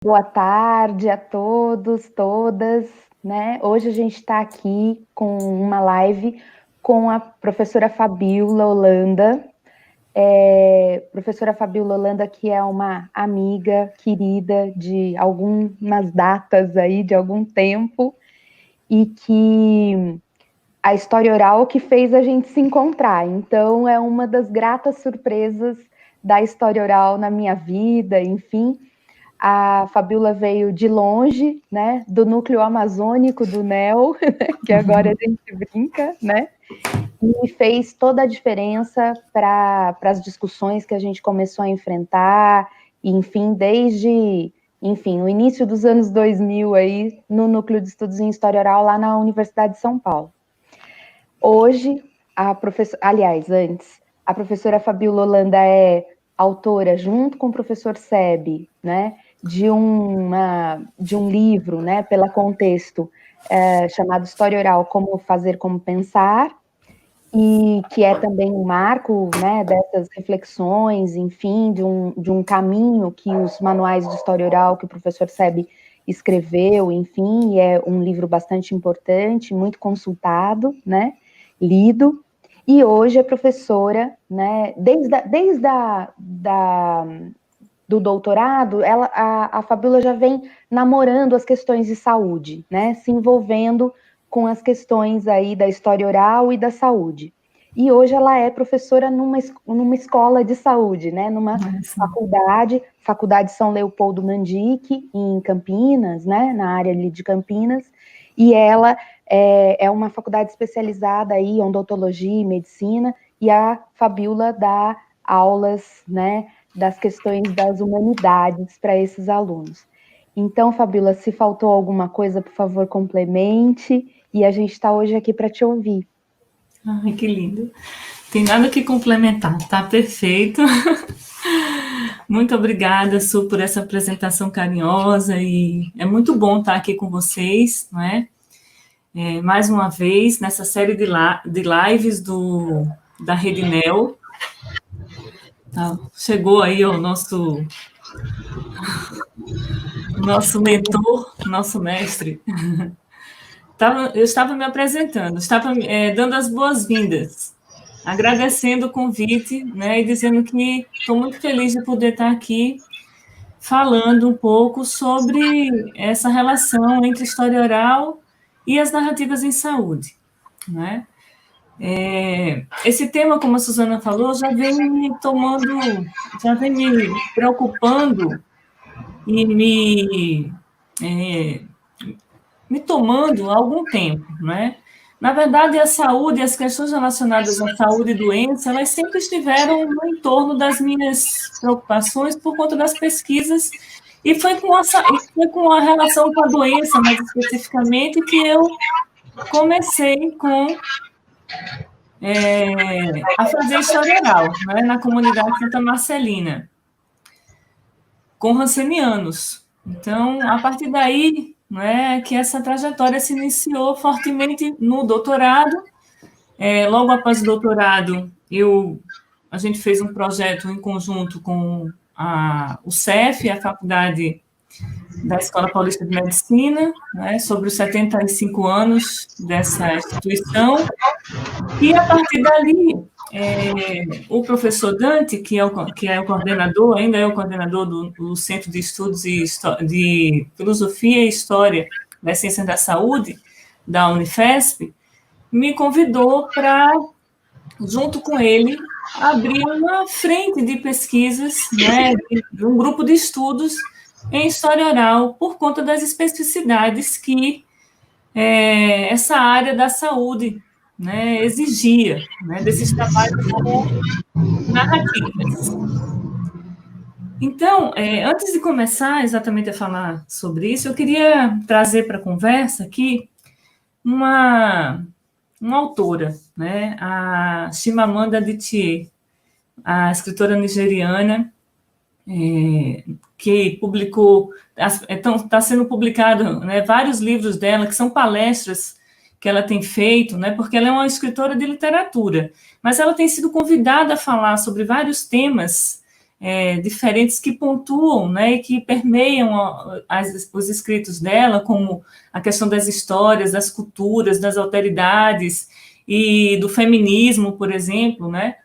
Boa tarde a todos, todas, né? Hoje a gente está aqui com uma live com a professora Fabiola Holanda. Professora Fabiola Holanda, que é uma amiga querida de algumas datas aí, de algum tempo, e que a história oral que fez a gente se encontrar. Então, é uma das gratas surpresas da história oral na minha vida, enfim. A Fabiola veio de longe, né, do núcleo amazônico do NEL, que agora a gente brinca, né, e fez toda a diferença para as discussões que a gente começou a enfrentar, enfim, desde, enfim, o início dos anos 2000 aí, no núcleo de estudos em história oral lá na Universidade de São Paulo. Hoje, antes, a professora Fabiola Holanda é autora, junto com o professor Sebi, né, de um livro, né, pela Contexto, chamado História Oral, Como Fazer, Como Pensar, e que é também um marco, né, dessas reflexões, enfim, de um caminho que os manuais de História Oral que o professor Sebi escreveu, enfim, e é um livro bastante importante, muito consultado, né, lido, e hoje é professora, né, do doutorado, a Fabiola já vem namorando as questões de saúde, né, se envolvendo com as questões aí da história oral e da saúde. E hoje ela é professora numa escola de saúde, né, numa faculdade São Leopoldo Mandique, em Campinas, né, na área ali de Campinas, e ela é uma faculdade especializada aí em odontologia e medicina, e a Fabiola dá aulas, né, das questões das humanidades para esses alunos. Então, Fabiola, se faltou alguma coisa, por favor, complemente, e a gente está hoje aqui para te ouvir. Ai, que lindo. Tem nada que complementar, tá perfeito. Muito obrigada, Su, por essa apresentação carinhosa, e é muito bom estar aqui com vocês, não é? Mais uma vez, nessa série de lives da Rede NEL. Tá, chegou aí o nosso mentor, nosso mestre. Eu estava me apresentando, estava dando as boas-vindas, agradecendo o convite, né, e dizendo que estou muito feliz de poder estar aqui falando um pouco sobre essa relação entre história oral e as narrativas em saúde, né? Esse tema, como a Suzana falou, já vem me preocupando e me tomando há algum tempo, né? Na verdade, a saúde, as questões relacionadas à saúde e doença, elas sempre estiveram no entorno das minhas preocupações por conta das pesquisas, e foi com a relação com a doença, mais especificamente, que eu comecei a fazer história oral, né, na comunidade Santa Marcelina, com rancenianos. Então, a partir daí, né, que essa trajetória se iniciou fortemente no doutorado. Logo após o doutorado, a gente fez um projeto em conjunto com o CEF, a Faculdade da Escola Paulista de Medicina, né, sobre os 75 anos dessa instituição, e a partir dali, o professor Dante, que é o coordenador, ainda é o coordenador do Centro de Estudos de Filosofia e História das Ciências da Saúde, da Unifesp, me convidou para, junto com ele, abrir uma frente de pesquisas, né, de um grupo de estudos em história oral, por conta das especificidades que essa área da saúde, né, exigia, né, desses trabalhos com narrativas. Então, antes de começar exatamente a falar sobre isso, eu queria trazer para a conversa aqui uma autora, né, a Chimamanda Adichie, a escritora nigeriana, que publicou, está sendo publicado, né, vários livros dela, que são palestras que ela tem feito, né, porque ela é uma escritora de literatura, mas ela tem sido convidada a falar sobre vários temas diferentes que pontuam, né, e que permeiam os escritos dela, como a questão das histórias, das culturas, das alteridades e do feminismo, por exemplo, né?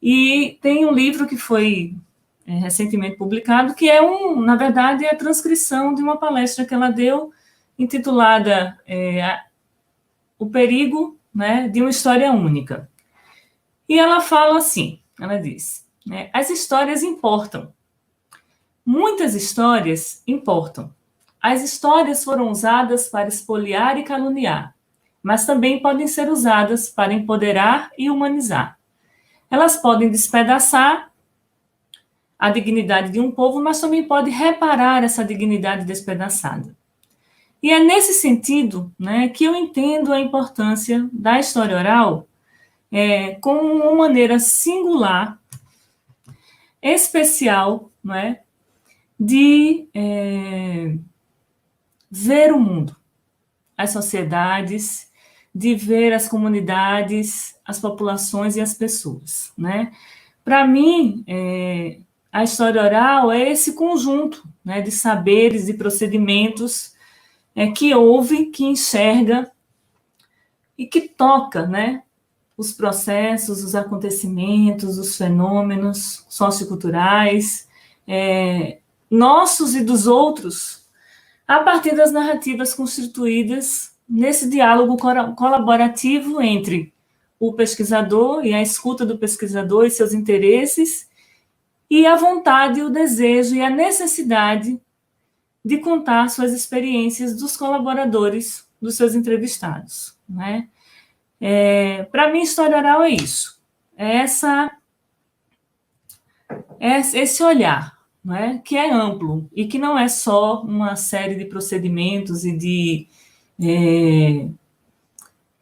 E tem um livro que foi recentemente publicado, que na verdade, é a transcrição de uma palestra que ela deu, intitulada O Perigo, né, de uma História Única. E ela fala assim, ela diz, né, as histórias importam. Muitas histórias importam. As histórias foram usadas para espoliar e caluniar, mas também podem ser usadas para empoderar e humanizar. Elas podem despedaçar a dignidade de um povo, mas também podem reparar essa dignidade despedaçada. E é nesse sentido, né, que eu entendo a importância da história oral como uma maneira singular, especial, não é, de ver o mundo, as sociedades, de ver as comunidades, as populações e as pessoas, né? Para mim, a história oral é esse conjunto, né, de saberes e procedimentos que ouve, que enxerga e que toca, né, os processos, os acontecimentos, os fenômenos socioculturais, nossos e dos outros, a partir das narrativas constituídas nesse diálogo colaborativo entre o pesquisador e a escuta do pesquisador e seus interesses, e a vontade, o desejo e a necessidade de contar suas experiências dos colaboradores, dos seus entrevistados, né? Para mim, história oral é isso, esse olhar, né, que é amplo e que não é só uma série de procedimentos e de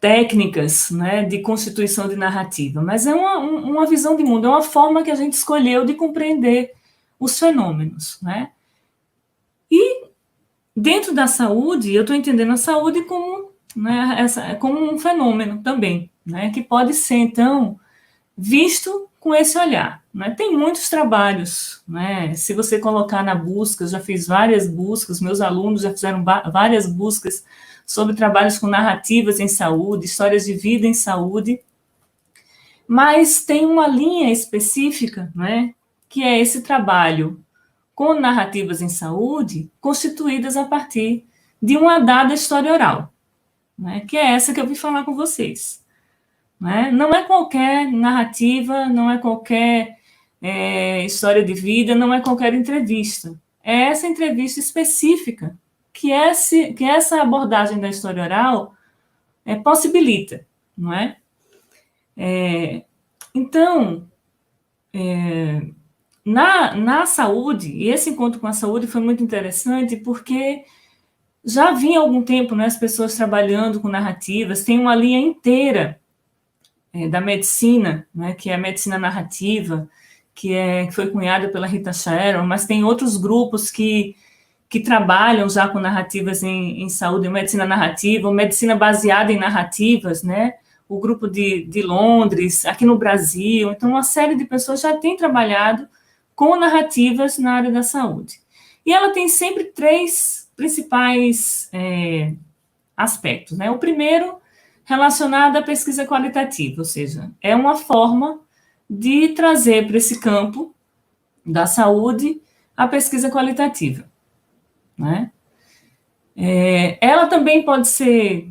técnicas, né, de constituição de narrativa, mas é uma visão de mundo, é uma forma que a gente escolheu de compreender os fenômenos, né? E dentro da saúde, eu estou entendendo a saúde como, né, como um fenômeno também, né, que pode ser, então, visto com esse olhar, né? Tem muitos trabalhos, né? Se você colocar na busca, eu já fiz várias buscas, meus alunos já fizeram várias buscas sobre trabalhos com narrativas em saúde, histórias de vida em saúde, mas tem uma linha específica, né, que é esse trabalho com narrativas em saúde constituídas a partir de uma dada história oral, né, que é essa que eu vim falar com vocês. Né? Não é qualquer narrativa, não é qualquer história de vida, não é qualquer entrevista. É essa entrevista específica que essa abordagem da história oral possibilita, não é? Então, na saúde, e esse encontro com a saúde foi muito interessante porque já vinha há algum tempo, né, as pessoas trabalhando com narrativas, tem uma linha inteira da medicina, né, que é a medicina narrativa, que foi cunhada pela Rita Sharon, mas tem outros grupos que trabalham já com narrativas em saúde, medicina narrativa, ou medicina baseada em narrativas, né? O grupo de Londres, aqui no Brasil. Então, uma série de pessoas já tem trabalhado com narrativas na área da saúde. E ela tem sempre três principais aspectos, né? O primeiro, relacionado à pesquisa qualitativa, ou seja, é uma forma de trazer para esse campo da saúde a pesquisa qualitativa, né? Ela também pode ser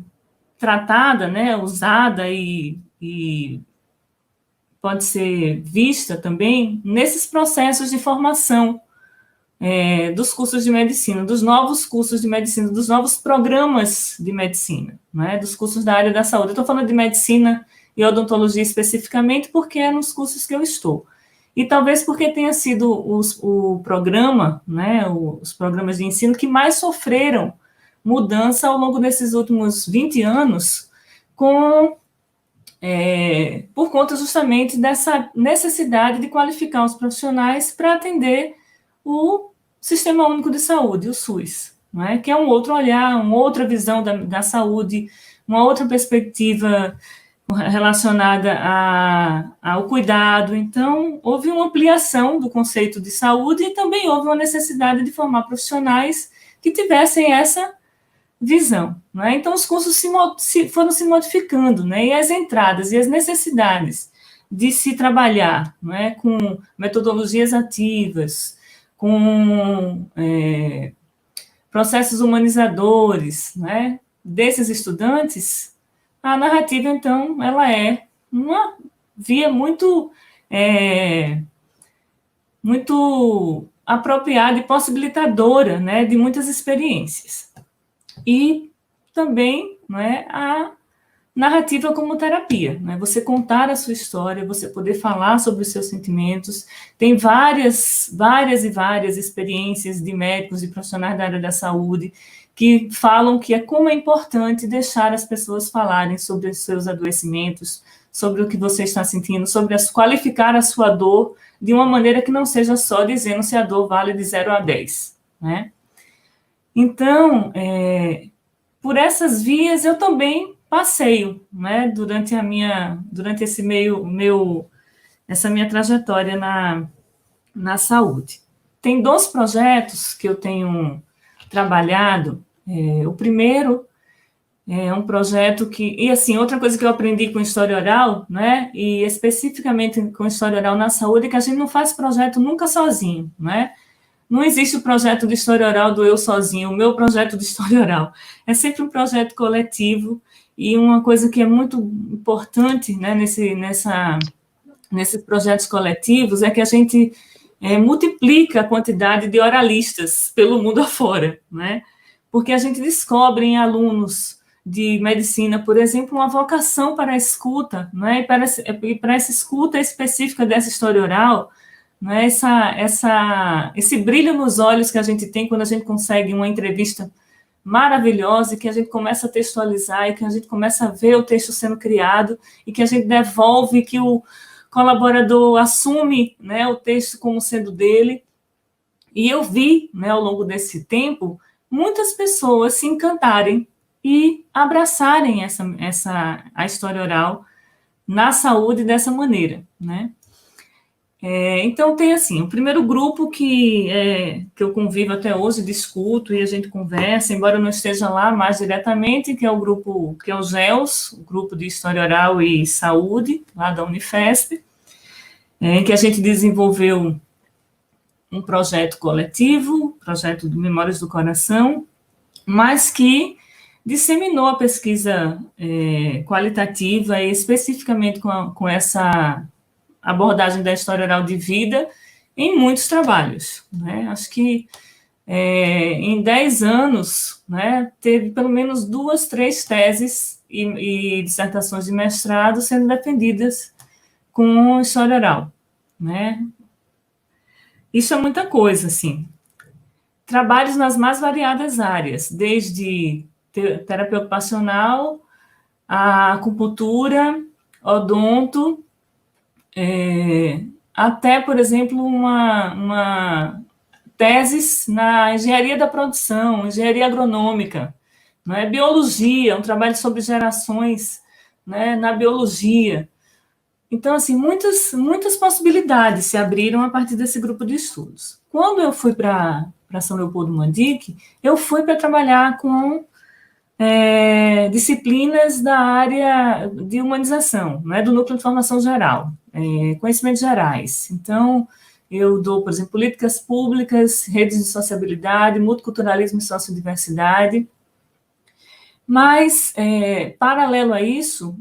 tratada, né, usada e pode ser vista também nesses processos de formação dos cursos de medicina, dos novos cursos de medicina, dos novos programas de medicina, né, dos cursos da área da saúde. Eu estou falando de medicina e odontologia especificamente porque é nos cursos que eu estou. E talvez porque tenha sido o programa, né, os programas de ensino que mais sofreram mudança ao longo desses últimos 20 anos, por conta justamente dessa necessidade de qualificar os profissionais para atender o Sistema Único de Saúde, o SUS, né, que é um outro olhar, uma outra visão da saúde, uma outra perspectiva relacionada ao cuidado. Então, houve uma ampliação do conceito de saúde e também houve uma necessidade de formar profissionais que tivessem essa visão. Né? Então, os cursos foram se modificando, né? E as entradas e as necessidades de se trabalhar, né, com metodologias ativas, com processos humanizadores, né, desses estudantes, a narrativa, então, ela é uma via muito apropriada e possibilitadora, né, de muitas experiências. E também, né, a narrativa como terapia, né? Você contar a sua história, você poder falar sobre os seus sentimentos. Tem várias experiências de médicos e profissionais da área da saúde que falam que como é importante deixar as pessoas falarem sobre os seus adoecimentos, sobre o que você está sentindo, sobre qualificar a sua dor de uma maneira que não seja só dizendo se a dor vale de 0 a 10, né? Então, por essas vias eu também passeio, né, durante essa minha trajetória na saúde. Tem 2 projetos que eu tenho trabalhado. O primeiro é um projeto e assim, outra coisa que eu aprendi com história oral, né, e especificamente com história oral na saúde, é que a gente não faz projeto nunca sozinho, né? Não existe o projeto de história oral do eu sozinho, o meu projeto de história oral. É sempre um projeto coletivo, e uma coisa que é muito importante, né, nesses projetos coletivos é que a gente multiplica a quantidade de oralistas pelo mundo afora, né? Porque a gente descobre em alunos de medicina, por exemplo, uma vocação para a escuta, né? E para essa escuta específica dessa história oral, né? Esse brilho nos olhos que a gente tem quando a gente consegue uma entrevista maravilhosa, e que a gente começa a textualizar, e que a gente começa a ver o texto sendo criado, e que a gente devolve, que o colaborador assume, né, o texto como sendo dele. E eu vi, né, ao longo desse tempo, muitas pessoas se encantarem e abraçarem a história oral na saúde dessa maneira, né? Então, tem assim, o primeiro grupo que eu convivo até hoje, discuto e a gente conversa, embora eu não esteja lá mais diretamente, que é o grupo, que é o GELS, o Grupo de História Oral e Saúde, lá da Unifesp, em que a gente desenvolveu um projeto coletivo, projeto de Memórias do Coração, mas que disseminou a pesquisa qualitativa, e especificamente com essa abordagem da história oral de vida em muitos trabalhos, né? Acho que em 10 anos, né, teve pelo menos 2, 3 teses e dissertações de mestrado sendo defendidas com história oral, né? Isso é muita coisa, assim. Trabalhos nas mais variadas áreas, desde terapia ocupacional, a acupuntura, odonto, até, por exemplo, uma teses na engenharia da produção, engenharia agronômica, né? Biologia, um trabalho sobre gerações, né, na biologia. Então, assim, muitas possibilidades se abriram a partir desse grupo de estudos. Quando eu fui para São Leopoldo Mandic, eu fui para trabalhar com disciplinas da área de humanização, né, do Núcleo de Formação Geral, conhecimentos gerais. Então, eu dou, por exemplo, políticas públicas, redes de sociabilidade, multiculturalismo e sociodiversidade. Mas, paralelo a isso,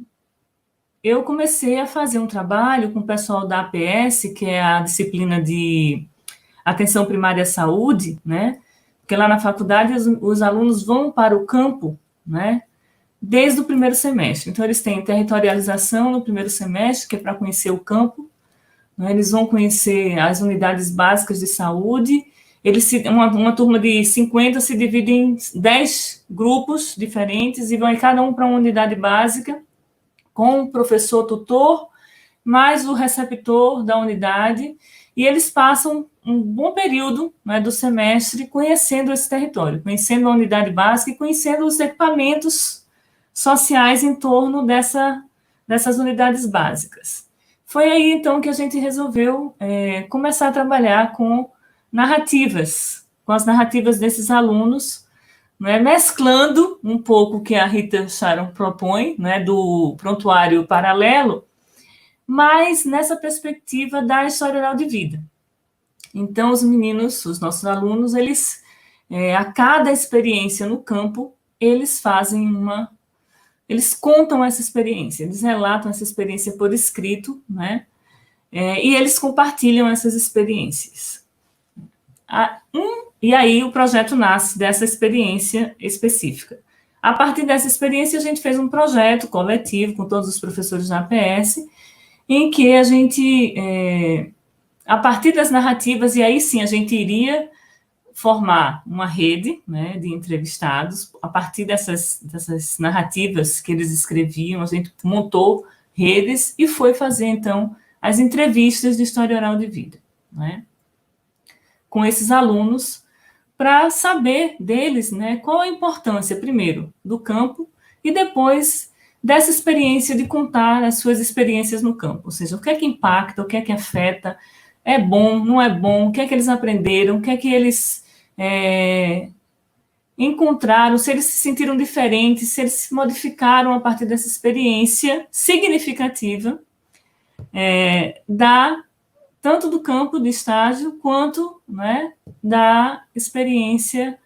eu comecei a fazer um trabalho com o pessoal da APS, que é a disciplina de Atenção Primária à Saúde, né? Porque lá na faculdade os alunos vão para o campo, né, desde o primeiro semestre. Então, eles têm territorialização no primeiro semestre, que é para conhecer o campo, né? Eles vão conhecer as unidades básicas de saúde. Uma turma de 50 se divide em 10 grupos diferentes e vão cada um para uma unidade básica, com o professor tutor, mais o receptor da unidade, e eles passam um bom período, né, do semestre conhecendo esse território, conhecendo a unidade básica e conhecendo os equipamentos sociais em torno dessas unidades básicas. Foi aí, então, que a gente resolveu começar a trabalhar com narrativas, com as narrativas desses alunos, né, mesclando um pouco o que a Rita Sharon propõe, né, do prontuário paralelo, mas nessa perspectiva da história oral de vida. Então, os meninos, os nossos alunos, eles, a cada experiência no campo, eles contam essa experiência, eles relatam essa experiência por escrito, né? E eles compartilham essas experiências. E aí o projeto nasce dessa experiência específica. A partir dessa experiência, a gente fez um projeto coletivo com todos os professores da APS, em que a gente, a partir das narrativas, e aí sim a gente iria formar uma rede, né, de entrevistados, a partir dessas narrativas que eles escreviam, a gente montou redes e foi fazer, então, as entrevistas de história oral de vida, né, com esses alunos, para saber deles, né, qual a importância, primeiro, do campo, e depois dessa experiência de contar as suas experiências no campo, ou seja, o que é que impacta, o que é que afeta, é bom, não é bom, o que é que eles aprenderam, o que é que eles encontraram, se eles se sentiram diferentes, se eles se modificaram a partir dessa experiência significativa tanto do campo de estágio quanto, né, da experiência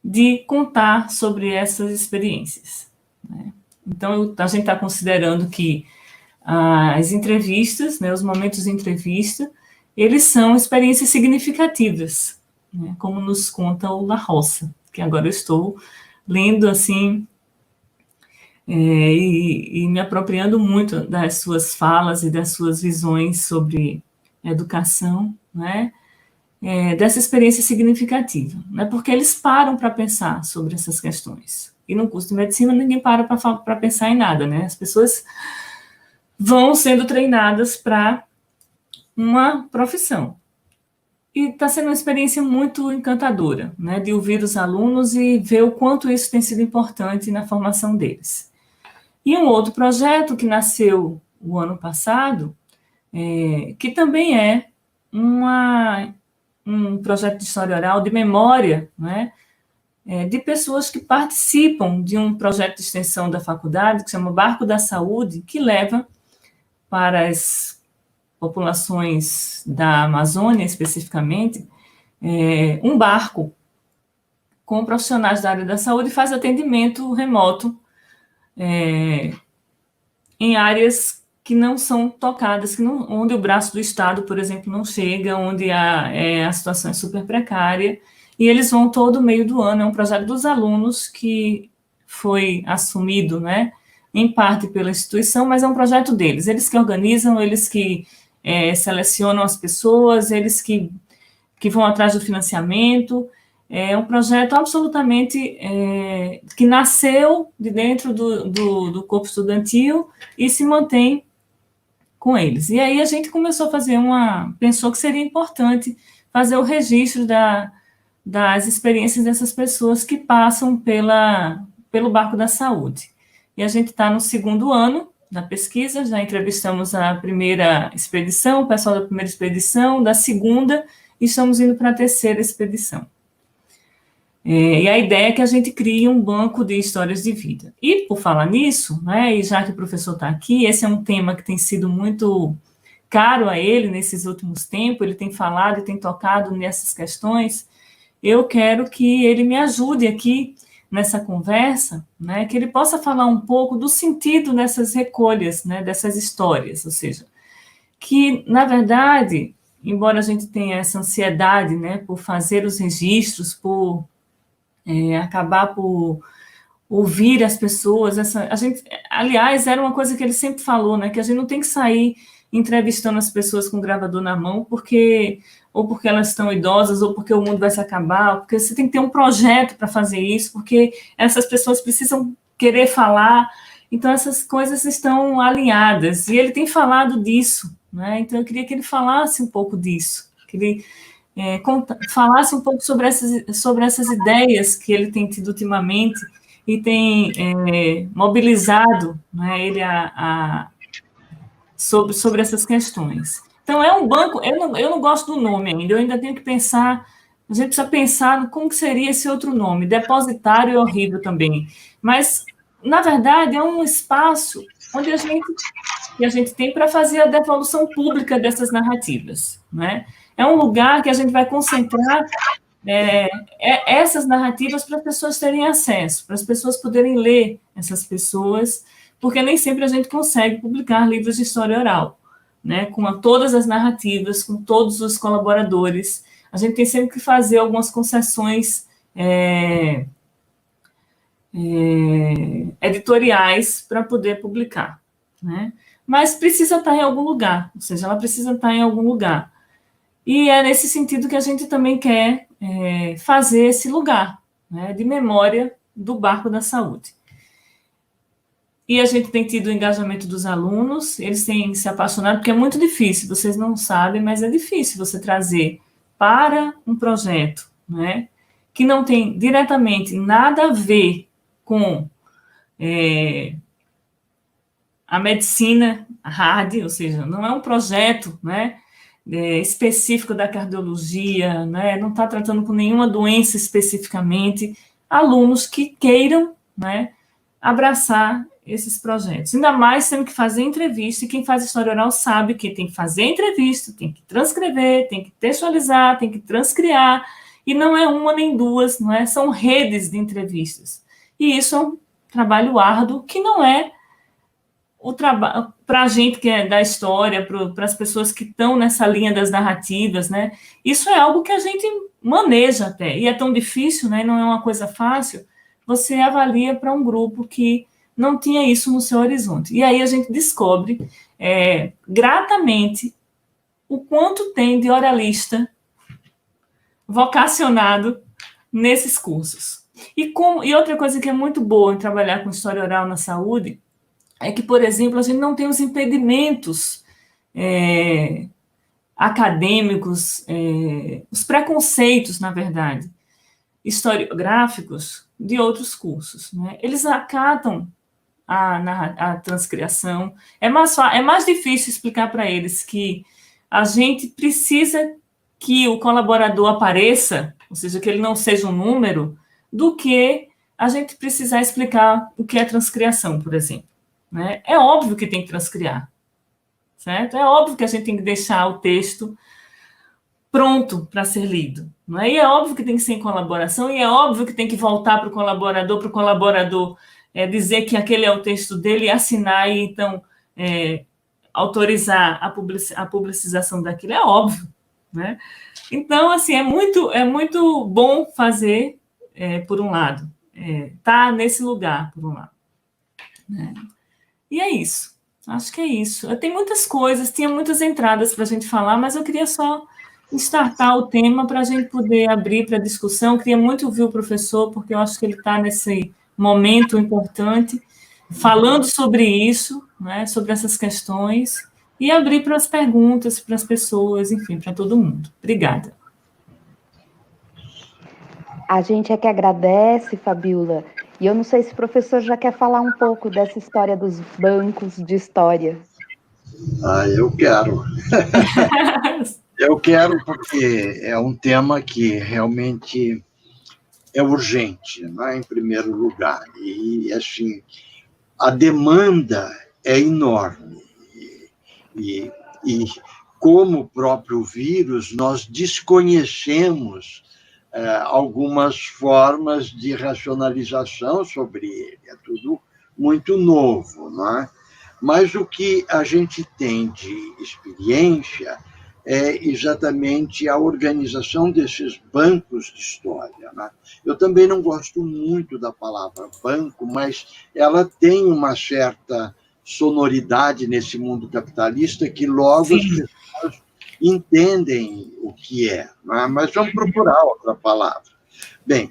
de contar sobre essas experiências, né? Então, a gente está considerando que as entrevistas, né, os momentos de entrevista, eles são experiências significativas, né, como nos conta o La Roça, que agora eu estou lendo assim e me apropriando muito das suas falas e das suas visões sobre educação, né, dessa experiência significativa, né, porque eles param para pensar sobre essas questões. E no curso de medicina ninguém para pensar em nada, né? As pessoas vão sendo treinadas para uma profissão. E está sendo uma experiência muito encantadora, né, de ouvir os alunos e ver o quanto isso tem sido importante na formação deles. E um outro projeto que nasceu o ano passado, que também é um projeto de história oral de memória, né, de pessoas que participam de um projeto de extensão da faculdade, que se chama Barco da Saúde, que leva para as populações da Amazônia, especificamente, um barco com profissionais da área da saúde e faz atendimento remoto em áreas que não são tocadas, onde o braço do Estado, por exemplo, não chega, onde a situação é super precária, e eles vão todo meio do ano. É um projeto dos alunos que foi assumido, né, em parte pela instituição, mas é um projeto deles. Eles que organizam, eles que selecionam as pessoas, eles que vão atrás do financiamento. É um projeto absolutamente que nasceu de dentro do corpo estudantil e se mantém com eles. E aí a gente começou a fazer pensou que seria importante fazer o registro das experiências dessas pessoas que passam pelo Barco da Saúde. E a gente está no segundo ano da pesquisa, já entrevistamos a primeira expedição, o pessoal da primeira expedição, da segunda, e estamos indo para a terceira expedição. E a ideia é que a gente crie um banco de histórias de vida. E, por falar nisso, né, e já que o professor está aqui, esse é um tema que tem sido muito caro a ele nesses últimos tempos, ele tem falado e tem tocado nessas questões. Eu quero que ele me ajude aqui nessa conversa, né, que ele possa falar um pouco do sentido dessas recolhas, né, dessas histórias, ou seja, que, na verdade, embora a gente tenha essa ansiedade, né, por fazer os registros, por acabar por ouvir as pessoas, a gente, aliás, era uma coisa que ele sempre falou, né, que a gente não tem que sair entrevistando as pessoas com o gravador na mão, ou porque elas estão idosas, ou porque o mundo vai se acabar, ou porque você tem que ter um projeto para fazer isso, porque essas pessoas precisam querer falar, então essas coisas estão alinhadas, e ele tem falado disso, né, então eu queria que ele falasse um pouco disso, que ele falasse um pouco sobre essas ideias que ele tem tido ultimamente e tem mobilizado, né, ele sobre essas questões. Então, é um banco, eu não gosto do nome ainda, eu ainda tenho que pensar, a gente precisa pensar no como que seria esse outro nome. Depositário é horrível também, mas, na verdade, é um espaço onde a gente tem para fazer a devolução pública dessas narrativas, né? É um lugar que a gente vai concentrar essas narrativas para as pessoas terem acesso, para as pessoas poderem ler essas pessoas, porque nem sempre a gente consegue publicar livros de história oral, né? Com todas as narrativas, com todos os colaboradores. A gente tem sempre que fazer algumas concessões editoriais para poder publicar, né? Mas precisa estar em algum lugar, ou seja, ela precisa estar em algum lugar. E é nesse sentido que a gente também quer fazer esse lugar, né, de memória do Barco da Saúde. E a gente tem tido o engajamento dos alunos, eles têm se apaixonado, porque é muito difícil, vocês não sabem, mas é difícil você trazer para um projeto, né, que não tem diretamente nada a ver com a medicina hard, ou seja, não é um projeto, né, específico da cardiologia, né, não está tratando com nenhuma doença especificamente, alunos que queiram, né, abraçar esses projetos. Ainda mais tendo que fazer entrevista, e quem faz história oral sabe que tem que fazer entrevista, tem que transcrever, tem que textualizar, tem que transcriar, e não é uma nem duas, não é? São redes de entrevistas. E isso é um trabalho árduo que não é o trabalho para a gente que é da história, para as pessoas que estão nessa linha das narrativas, né? Isso é algo que a gente maneja até, e é tão difícil, né? Não é uma coisa fácil. Você avalia para um grupo que não tinha isso no seu horizonte. E aí a gente descobre gratamente o quanto tem de oralista vocacionado nesses cursos. E outra coisa que é muito boa em trabalhar com história oral na saúde é que, por exemplo, a gente não tem os impedimentos acadêmicos, os preconceitos, na verdade, historiográficos de outros cursos, né? Eles acatam a transcriação. É mais difícil explicar para eles que a gente precisa que o colaborador apareça, ou seja, que ele não seja um número, do que a gente precisar explicar o que é transcriação, por exemplo. Né? É óbvio que tem que transcriar, certo? É óbvio que a gente tem que deixar o texto pronto para ser lido. Não é? E é óbvio que tem que ser em colaboração, e é óbvio que tem que voltar para o colaborador dizer que aquele é o texto dele, e assinar e, então, autorizar a publicização daquilo. É óbvio. Né? Então, assim, é muito bom fazer, por um lado, tá nesse lugar, por um lado. Né? E é isso. Acho que é isso. Tem muitas coisas, tinha muitas entradas para a gente falar, mas eu queria só startar o tema para a gente poder abrir para discussão. Eu queria muito ouvir o professor, porque eu acho que ele está nesse momento importante, falando sobre isso, né, sobre essas questões, e abrir para as perguntas, para as pessoas, enfim, para todo mundo. Obrigada. A gente é que agradece, Fabiola. E eu não sei se o professor já quer falar um pouco dessa história dos bancos de história. Eu quero. Eu quero porque é um tema que realmente é urgente, né, em primeiro lugar. E, assim, a demanda é enorme. E como o próprio vírus, nós desconhecemos algumas formas de racionalização sobre ele. É tudo muito novo, não é? Mas o que a gente tem de experiência é exatamente a organização desses bancos de história. Né? Eu também não gosto muito da palavra banco, mas ela tem uma certa sonoridade nesse mundo capitalista que logo Sim. As pessoas entendem o que é. Né? Mas vamos procurar outra palavra. Bem,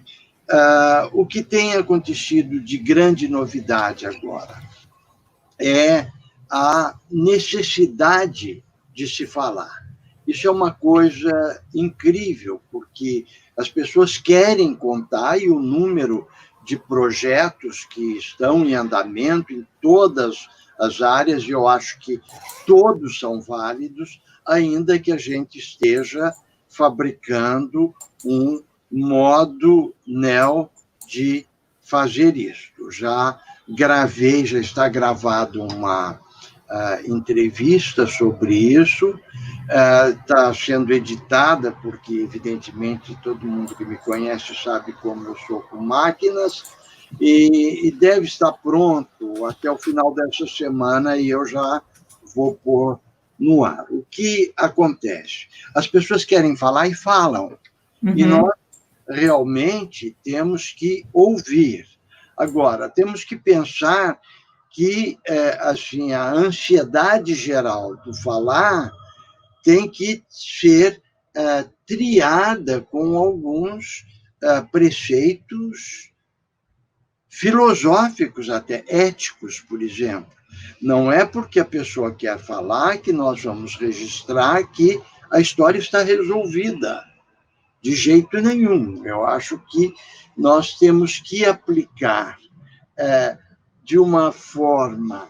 o que tem acontecido de grande novidade agora é a necessidade de se falar. Isso é uma coisa incrível, porque as pessoas querem contar e o número de projetos que estão em andamento em todas as áreas, e eu acho que todos são válidos, ainda que a gente esteja fabricando um modo de fazer isto. Já está gravado uma entrevista sobre isso, está sendo editada, porque, evidentemente, todo mundo que me conhece sabe como eu sou com máquinas, e deve estar pronto até o final dessa semana, e eu já vou pôr no ar. O que acontece? As pessoas querem falar e falam, e nós realmente temos que ouvir. Agora, temos que pensar que assim, a ansiedade geral do falar tem que ser triada com alguns preceitos filosóficos, até éticos, por exemplo. Não é porque a pessoa quer falar que nós vamos registrar que a história está resolvida. De jeito nenhum. Eu acho que nós temos que aplicar de uma forma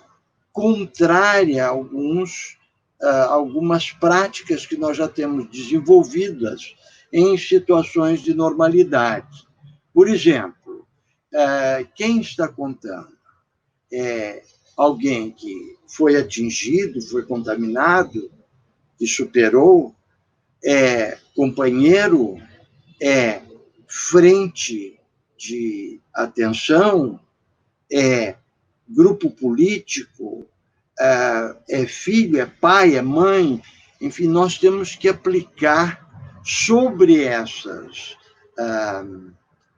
contrária a algumas práticas que nós já temos desenvolvidas em situações de normalidade. Por exemplo, quem está contando é alguém que foi atingido, foi contaminado, que superou, é companheiro, é frente de atenção, é grupo político, é filho, é pai, é mãe. Enfim, nós temos que aplicar sobre essas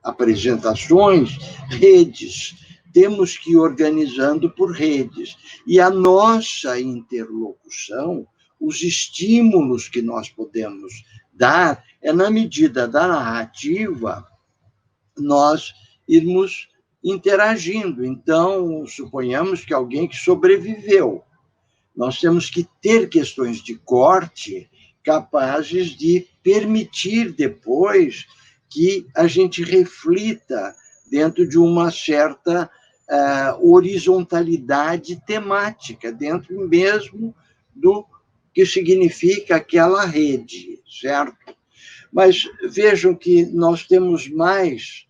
apresentações redes. Temos que ir organizando por redes. E a nossa interlocução, os estímulos que nós podemos dar, é na medida da narrativa nós irmos interagindo. Então, suponhamos que alguém que sobreviveu, nós temos que ter questões de corte capazes de permitir depois que a gente reflita dentro de uma certa horizontalidade temática, dentro mesmo do que significa aquela rede, certo? Mas vejam que nós temos mais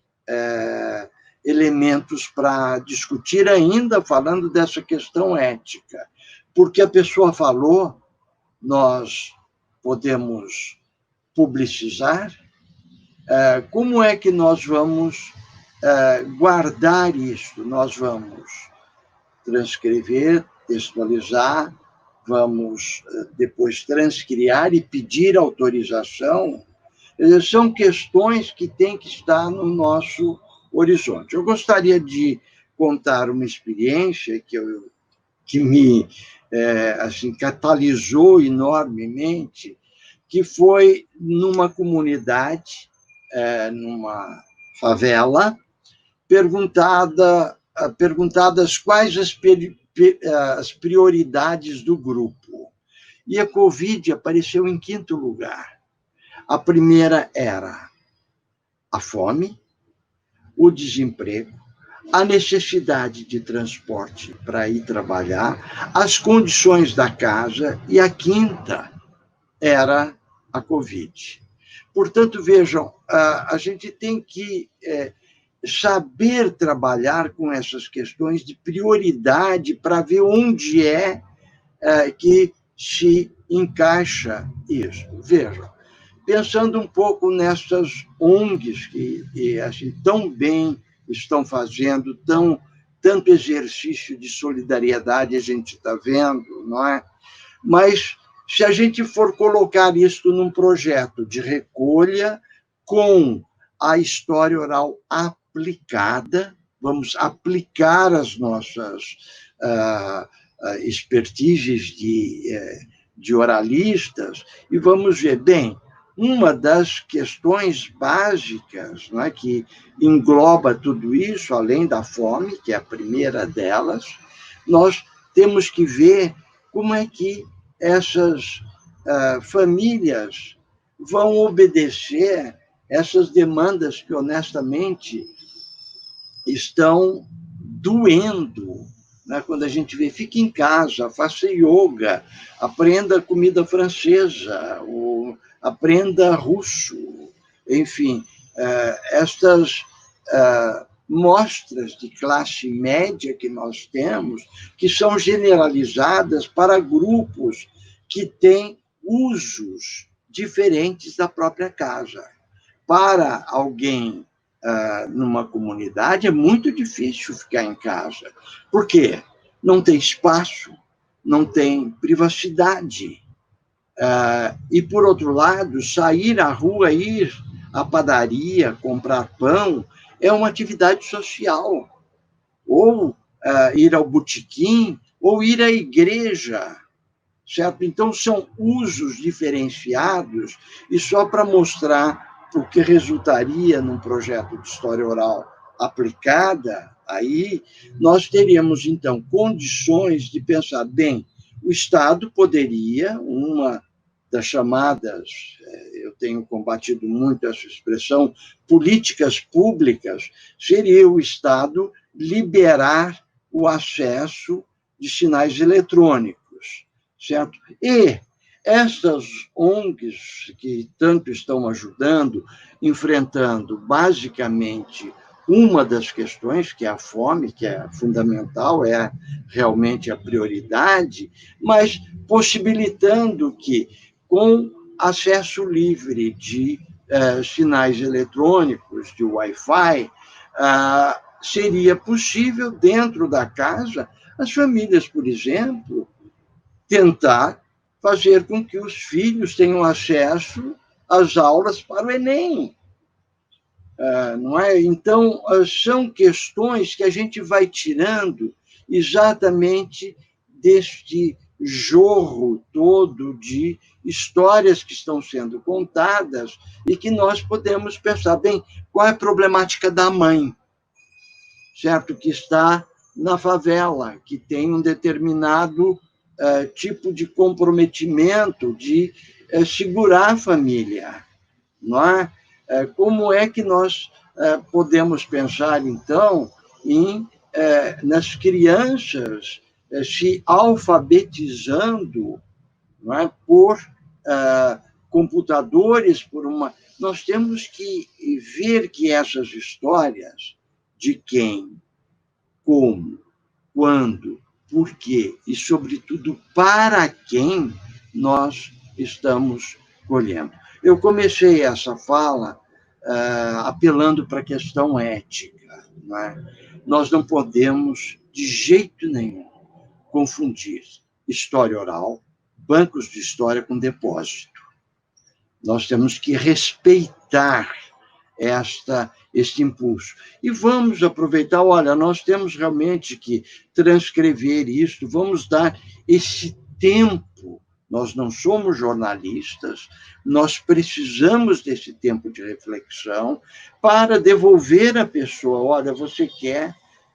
elementos para discutir ainda, falando dessa questão ética. Porque a pessoa falou, nós podemos publicizar. Como é que nós vamos guardar isso? Nós vamos transcrever, textualizar, vamos depois transcriar e pedir autorização. São questões que têm que estar no nosso horizonte. Eu gostaria de contar uma experiência que me assim, catalisou enormemente, que foi numa comunidade, numa favela, perguntadas quais as prioridades do grupo. E a Covid apareceu em 5º lugar. A primeira era a fome, o desemprego, a necessidade de transporte para ir trabalhar, as condições da casa, e a 5ª era a Covid. Portanto, vejam, a gente tem que saber trabalhar com essas questões de prioridade para ver onde que se encaixa isso. Vejam, pensando um pouco nessas ONGs que assim, tão bem estão fazendo, tanto exercício de solidariedade a gente está vendo, não é? Mas, se a gente for colocar isso num projeto de recolha com a história oral aplicada, vamos aplicar as nossas expertises de oralistas e vamos ver, bem, uma das questões básicas, não é, que engloba tudo isso, além da fome, que é a primeira delas, nós temos que ver como é que essas famílias vão obedecer essas demandas que, honestamente, estão doendo, né? Quando a gente vê, fique em casa, faça yoga, aprenda comida francesa, ou aprenda russo, enfim, estas mostras de classe média que nós temos, que são generalizadas para grupos que têm usos diferentes da própria casa. Para alguém numa comunidade, é muito difícil ficar em casa. Por quê? Não tem espaço, não tem privacidade. E, por outro lado, sair à rua, ir à padaria, comprar pão, é uma atividade social. Ou ir ao botequim, ou ir à igreja, certo? Então, são usos diferenciados, e só para mostrar o que resultaria num projeto de história oral aplicada, aí nós teríamos, então, condições de pensar, bem, o Estado poderia, uma das chamadas, eu tenho combatido muito essa expressão, políticas públicas, seria o Estado liberar o acesso de sinais eletrônicos, certo? E essas ONGs que tanto estão ajudando, enfrentando basicamente uma das questões, que é a fome, que é fundamental, é realmente a prioridade, mas possibilitando que, com acesso livre de sinais eletrônicos, de Wi-Fi, seria possível, dentro da casa, as famílias, por exemplo, tentar fazer com que os filhos tenham acesso às aulas para o Enem. Não é? Então, são questões que a gente vai tirando exatamente deste jorro todo de histórias que estão sendo contadas e que nós podemos pensar, bem, qual é a problemática da mãe, certo? Que está na favela, que tem um determinado tipo de comprometimento de segurar a família, não é? Como é que nós podemos pensar, então, nas crianças se alfabetizando, não é? Por computadores, por uma... Nós temos que ver que essas histórias de quem, como, quando, por quê e, sobretudo, para quem nós estamos colhendo. Eu comecei essa fala apelando para a questão ética. Não é? Nós não podemos, de jeito nenhum, confundir história oral, bancos de história com depósito. Nós temos que respeitar este impulso. E vamos aproveitar, olha, nós temos realmente que transcrever isso, vamos dar esse tempo. Nós não somos jornalistas, nós precisamos desse tempo de reflexão para devolver à pessoa, olha, você quer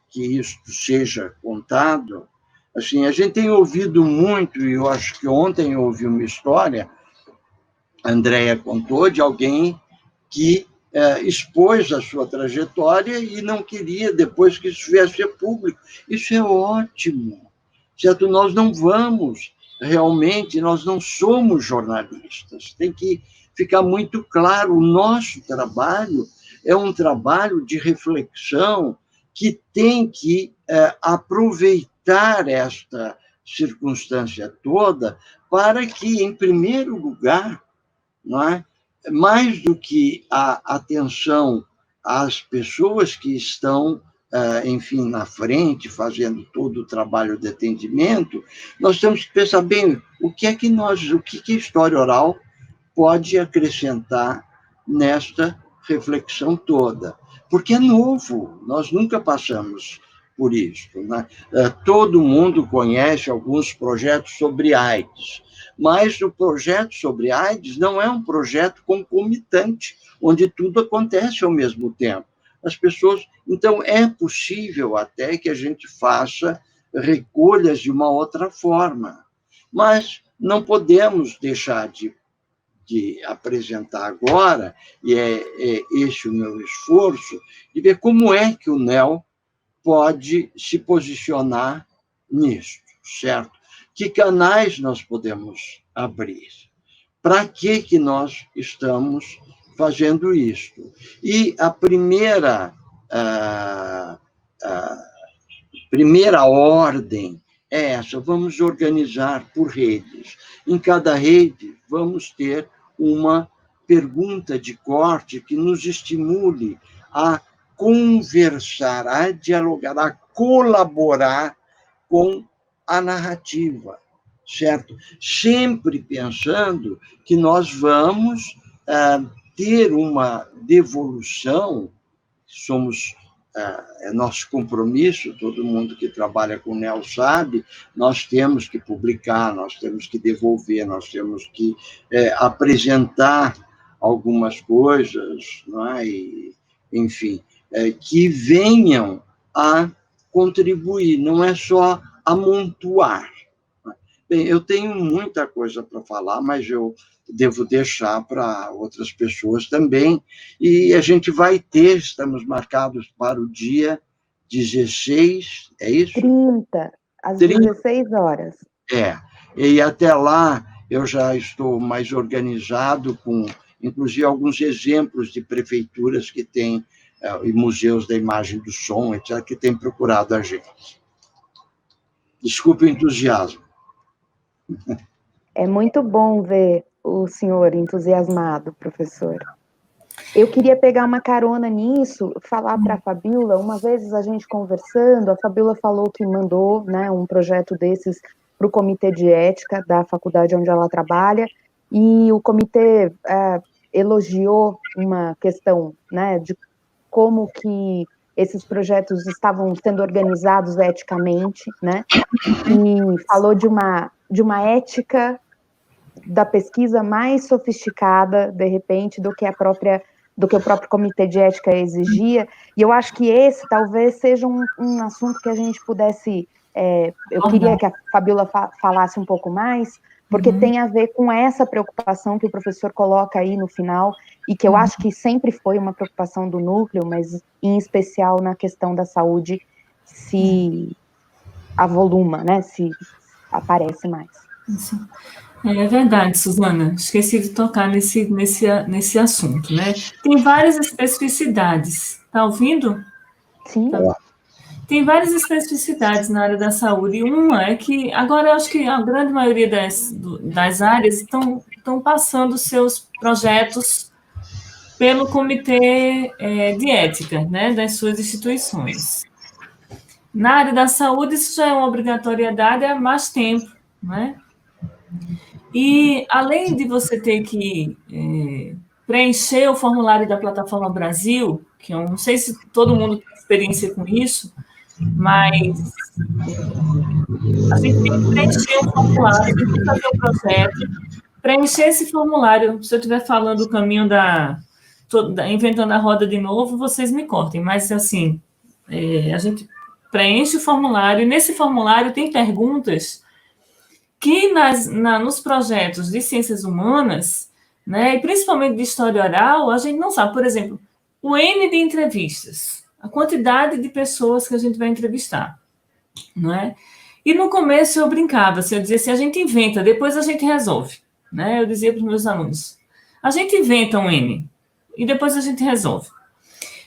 que isso seja contado? Assim, a gente tem ouvido muito, e eu acho que ontem eu ouvi uma história, a Andréia contou, de alguém que expôs a sua trajetória e não queria depois que isso viesse a público. Isso é ótimo, certo? Nós não vamos, realmente, nós não somos jornalistas. Tem que ficar muito claro, o nosso trabalho é um trabalho de reflexão que tem que aproveitar esta circunstância toda para que, em primeiro lugar, não é? Mais do que a atenção às pessoas que estão, enfim, na frente, fazendo todo o trabalho de atendimento, nós temos que pensar bem o que a história oral pode acrescentar nesta reflexão toda. Porque é novo, nós nunca passamos por isso, né? Todo mundo conhece alguns projetos sobre AIDS, mas o projeto sobre AIDS não é um projeto concomitante, onde tudo acontece ao mesmo tempo. As pessoas... Então, é possível até que a gente faça recolhas de uma outra forma, mas não podemos deixar de de apresentar agora, e é esse o meu esforço, de ver como é que o NEL pode se posicionar nisso, certo? Que canais nós podemos abrir? Para que nós estamos fazendo isto? E a primeira ordem é essa: vamos organizar por redes. Em cada rede, vamos ter uma pergunta de corte que nos estimule a conversar, a dialogar, a colaborar com a narrativa, certo? Sempre pensando que nós vamos ter uma devolução, somos é nosso compromisso, todo mundo que trabalha com o NEL sabe, nós temos que publicar, nós temos que devolver, nós temos que apresentar algumas coisas, não é? E, enfim, que venham a contribuir, não é só amontoar. Bem, eu tenho muita coisa para falar, mas eu devo deixar para outras pessoas também. E a gente vai ter, estamos marcados para o dia 16, é isso? 30, às 16 horas. E até lá eu já estou mais organizado, com, inclusive, alguns exemplos de prefeituras que têm, e museus da imagem do som, etc., que têm procurado a gente. Desculpe o entusiasmo. É muito bom ver o senhor entusiasmado, professor. Eu queria pegar uma carona nisso, falar para a Fabíola, uma vez a gente conversando, a Fabíola falou que mandou, né, um projeto desses para o comitê de ética da faculdade onde ela trabalha, e o comitê elogiou uma questão, né, de como que esses projetos estavam sendo organizados eticamente, né, e falou de uma ética da pesquisa mais sofisticada, de repente, do que o próprio comitê de ética exigia, e eu acho que esse talvez seja um assunto que a gente pudesse, eu queria que a Fabíola falasse um pouco mais, porque tem a ver com essa preocupação que o professor coloca aí no final, e que eu acho que sempre foi uma preocupação do núcleo, mas em especial na questão da saúde, se avoluma, né, se aparece mais. Sim. É verdade, Suzana, esqueci de tocar nesse assunto, né? Tem várias especificidades, tá ouvindo? Sim. Tá. Tem várias especificidades na área da saúde, e uma é que, agora eu acho que a grande maioria das áreas estão passando seus projetos pelo comitê de ética, né, das suas instituições. Na área da saúde, isso já é uma obrigatoriedade há mais tempo, né? E, além de você ter que preencher o formulário da Plataforma Brasil, que eu não sei se todo mundo tem experiência com isso, mas a gente tem que preencher o formulário, a gente tem que fazer o projeto, preencher esse formulário. Se eu estiver falando o caminho inventando a roda de novo, vocês me cortem, mas, assim, a gente preenche o formulário, e nesse formulário tem perguntas que nos projetos de ciências humanas, né, e principalmente de história oral, a gente não sabe. Por exemplo, o N de entrevistas, a quantidade de pessoas que a gente vai entrevistar, não é? E no começo eu brincava, assim, eu dizia assim, a gente inventa, depois a gente resolve, né? Eu dizia para os meus alunos, a gente inventa um N, e depois a gente resolve.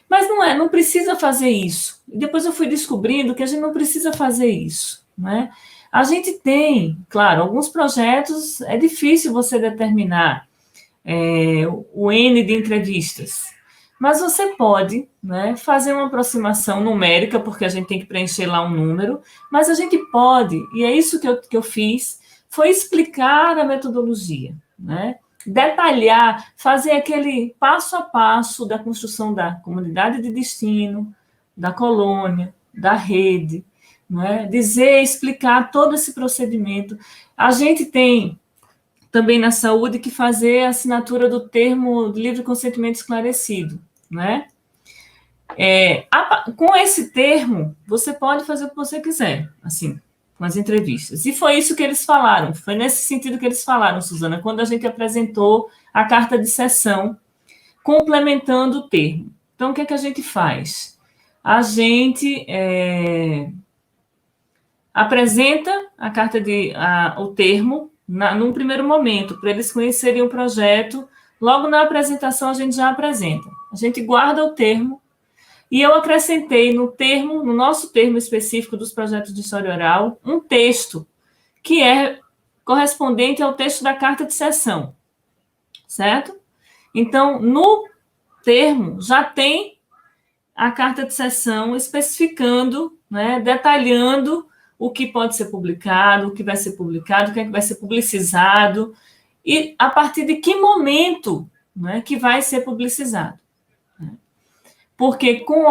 Mas não precisa fazer isso. E depois eu fui descobrindo que a gente não precisa fazer isso, né? A gente tem, claro, alguns projetos, é difícil você determinar o N de entrevistas, mas você pode, né, fazer uma aproximação numérica, porque a gente tem que preencher lá um número, mas a gente pode, e é isso que eu fiz, foi explicar a metodologia, né? Detalhar, fazer aquele passo a passo da construção da comunidade de destino, da colônia, da rede, não é? Explicar todo esse procedimento. A gente tem também na saúde que fazer a assinatura do termo de livre consentimento esclarecido, né? Com esse termo, você pode fazer o que você quiser, assim, com as entrevistas. E foi isso que eles falaram, foi nesse sentido que eles falaram, Suzana, quando a gente apresentou a carta de cessão, complementando o termo. Então, o que é que a gente faz? A gente apresenta a carta o termo num primeiro momento, para eles conhecerem o projeto. Logo na apresentação, a gente já apresenta. A gente guarda o termo, e eu acrescentei no nosso termo específico dos projetos de história oral, um texto que é correspondente ao texto da carta de cessão, certo? Então, no termo, já tem a carta de cessão especificando, né, detalhando o que pode ser publicado, o que vai ser publicado, o que é que vai ser publicizado, e a partir de que momento, né, que vai ser publicizado. Porque com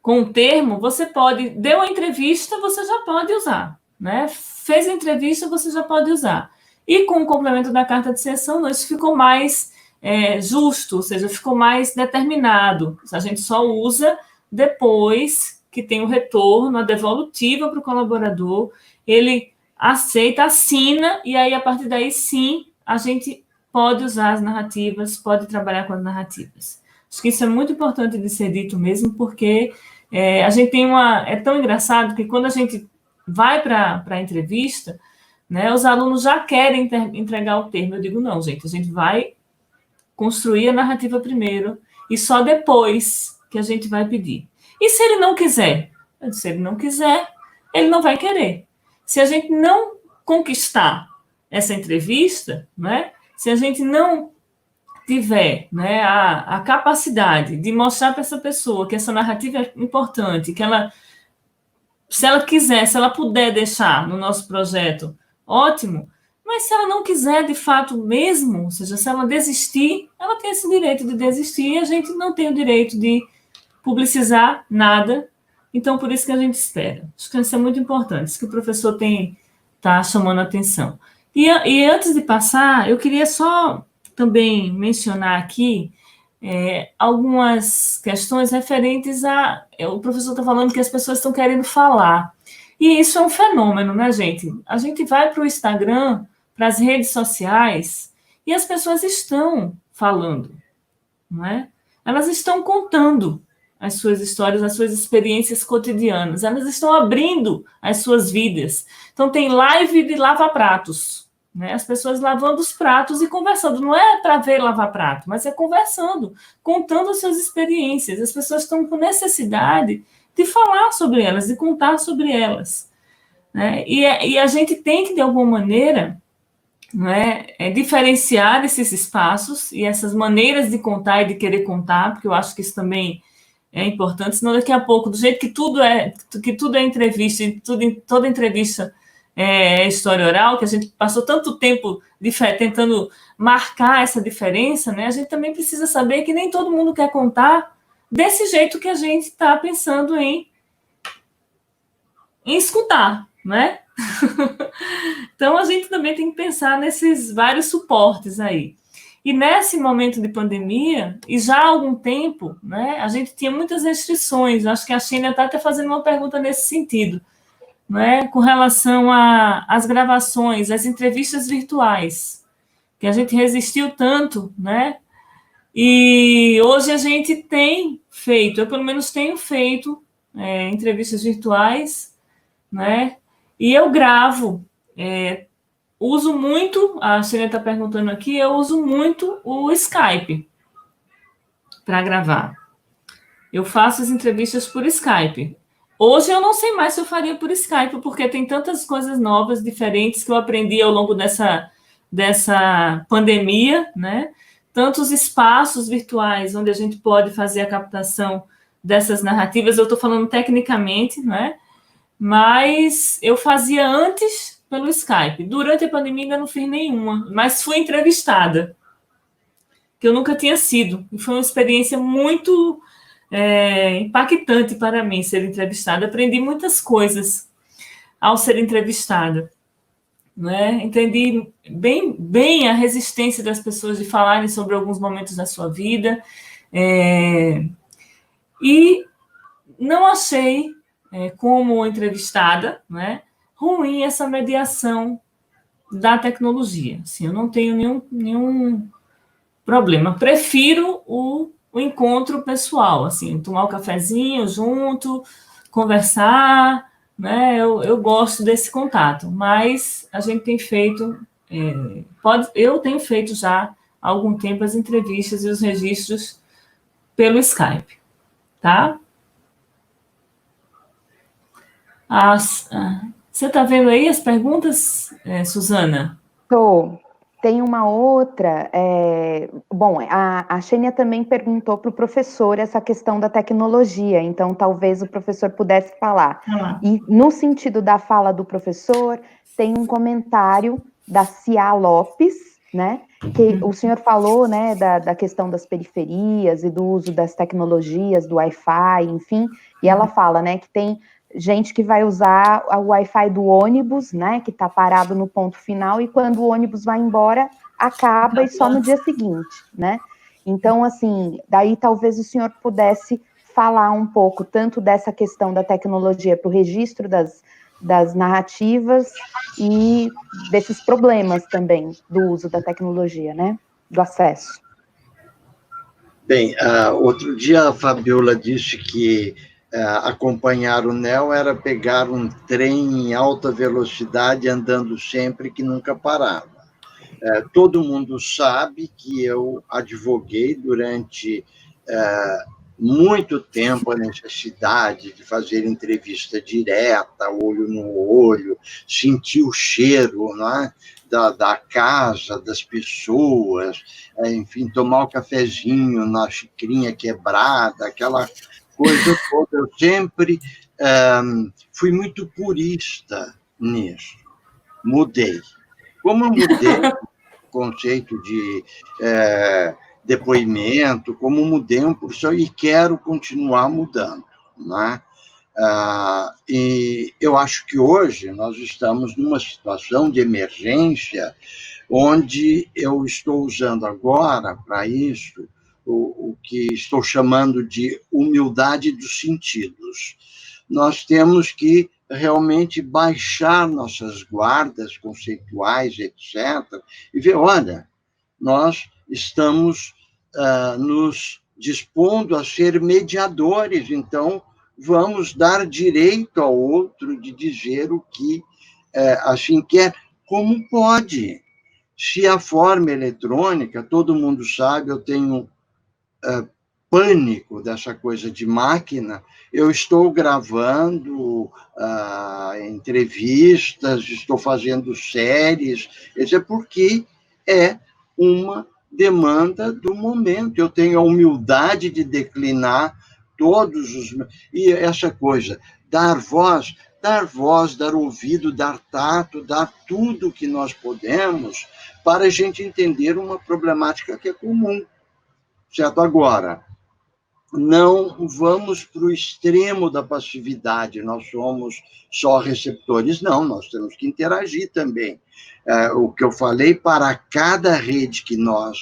o termo, você pode... Deu a entrevista, você já pode usar. Né? Fez a entrevista, você já pode usar. E com o complemento da carta de cessão, não, isso ficou mais justo, ou seja, ficou mais determinado. A gente só usa depois que tem o retorno, a devolutiva para o colaborador, ele aceita, assina, e aí, a partir daí, sim, a gente pode usar as narrativas, pode trabalhar com as narrativas. Acho que isso é muito importante de ser dito mesmo, porque a gente tem é tão engraçado que quando a gente vai para a entrevista, né, os alunos já querem entregar o termo. Eu digo, não, gente, a gente vai construir a narrativa primeiro e só depois que a gente vai pedir. E se ele não quiser? Se ele não quiser, ele não vai querer. Se a gente não conquistar essa entrevista, né, se a gente não tiver, né, a capacidade de mostrar para essa pessoa que essa narrativa é importante, que ela, se ela quiser, se ela puder deixar no nosso projeto, ótimo, mas se ela não quiser de fato mesmo, ou seja, se ela desistir, ela tem esse direito de desistir e a gente não tem o direito de publicizar nada, então por isso que a gente espera. Acho que isso é muito importante, isso que o professor está chamando a atenção. E antes de passar, eu queria só também mencionar aqui algumas questões referentes o professor está falando que as pessoas estão querendo falar. E isso é um fenômeno, né, gente? A gente vai para o Instagram, para as redes sociais, e as pessoas estão falando, não é? Elas estão contando as suas histórias, as suas experiências cotidianas. Elas estão abrindo as suas vidas. Então, tem live de lava-pratos, né? As pessoas lavando os pratos e conversando. Não é para ver lavar prato, mas é conversando, contando as suas experiências. As pessoas estão com necessidade de falar sobre elas, de contar sobre elas. Né? E a gente tem que, de alguma maneira, né, diferenciar esses espaços e essas maneiras de contar e de querer contar, porque eu acho que isso também é importante, senão daqui a pouco, do jeito que tudo é entrevista, e toda entrevista é história oral, que a gente passou tanto tempo tentando marcar essa diferença, né, a gente também precisa saber que nem todo mundo quer contar desse jeito que a gente está pensando em escutar, né? Então, a gente também tem que pensar nesses vários suportes aí. E nesse momento de pandemia, e já há algum tempo, né, a gente tinha muitas restrições. Acho que a Sheila está até fazendo uma pergunta nesse sentido, né, com relação às gravações, às entrevistas virtuais, que a gente resistiu tanto, né? E hoje a gente tem feito, eu pelo menos tenho feito entrevistas virtuais, né? E eu gravo, uso muito, a Sheila está perguntando aqui, eu uso muito o Skype para gravar. Eu faço as entrevistas por Skype. Hoje eu não sei mais se eu faria por Skype, porque tem tantas coisas novas, diferentes, que eu aprendi ao longo dessa pandemia, né? Tantos espaços virtuais onde a gente pode fazer a captação dessas narrativas. Eu estou falando tecnicamente, né? Mas eu fazia antes pelo Skype. Durante a pandemia ainda não fiz nenhuma, mas fui entrevistada, que eu nunca tinha sido. E foi uma experiência muito impactante para mim ser entrevistada. Aprendi muitas coisas ao ser entrevistada. Né? Entendi bem a resistência das pessoas de falarem sobre alguns momentos da sua vida. E não achei como entrevistada, né? Ruim essa mediação da tecnologia. Assim, eu não tenho nenhum problema. Prefiro o encontro pessoal, assim, tomar um cafezinho junto, conversar, né? Eu gosto desse contato, mas a gente tem feito, eu tenho feito já há algum tempo as entrevistas e os registros pelo Skype, tá? Você está vendo aí as perguntas, Suzana? Tô. Tem uma outra. Bom, a Xênia também perguntou para o professor essa questão da tecnologia, então talvez o professor pudesse falar. E no sentido da fala do professor, tem um comentário da Cia Lopes, né? Que o senhor falou, né, da questão das periferias e do uso das tecnologias, do Wi-Fi, enfim, e ela fala, né, que tem gente que vai usar o Wi-Fi do ônibus, né, que está parado no ponto final, e quando o ônibus vai embora, acaba e só no dia seguinte, né? Então, assim, daí talvez o senhor pudesse falar um pouco tanto dessa questão da tecnologia para o registro das narrativas e desses problemas também do uso da tecnologia, né? Do acesso. Bem, outro dia a Fabiola disse que acompanhar o NEL era pegar um trem em alta velocidade andando sempre que nunca parava. Todo mundo sabe que eu advoguei durante muito tempo a necessidade de fazer entrevista direta, olho no olho, sentir o cheiro, não é? Da casa, das pessoas, enfim, tomar o cafezinho na xicrinha quebrada, aquela coisa toda. Eu sempre fui muito purista nisso. Mudei. Como eu mudei o conceito de depoimento, como mudei um professor e quero continuar mudando, né? E eu acho que hoje nós estamos numa situação de emergência onde eu estou usando agora para isso o que estou chamando de humildade dos sentidos. Nós temos que realmente baixar nossas guardas conceituais, etc., e ver, olha, nós estamos nos dispondo a ser mediadores, então vamos dar direito ao outro de dizer o que assim quer, como pode. Se a forma eletrônica, todo mundo sabe, eu tenho pânico dessa coisa de máquina, eu estou gravando entrevistas, estou fazendo séries, isso é porque é uma demanda do momento. Eu tenho a humildade de declinar todos os... E essa coisa, dar voz, dar ouvido, dar tato, dar tudo que nós podemos para a gente entender uma problemática que é comum. Certo? Agora, não vamos para o extremo da passividade, nós somos só receptores, não, nós temos que interagir também. O que eu falei, para cada rede que nós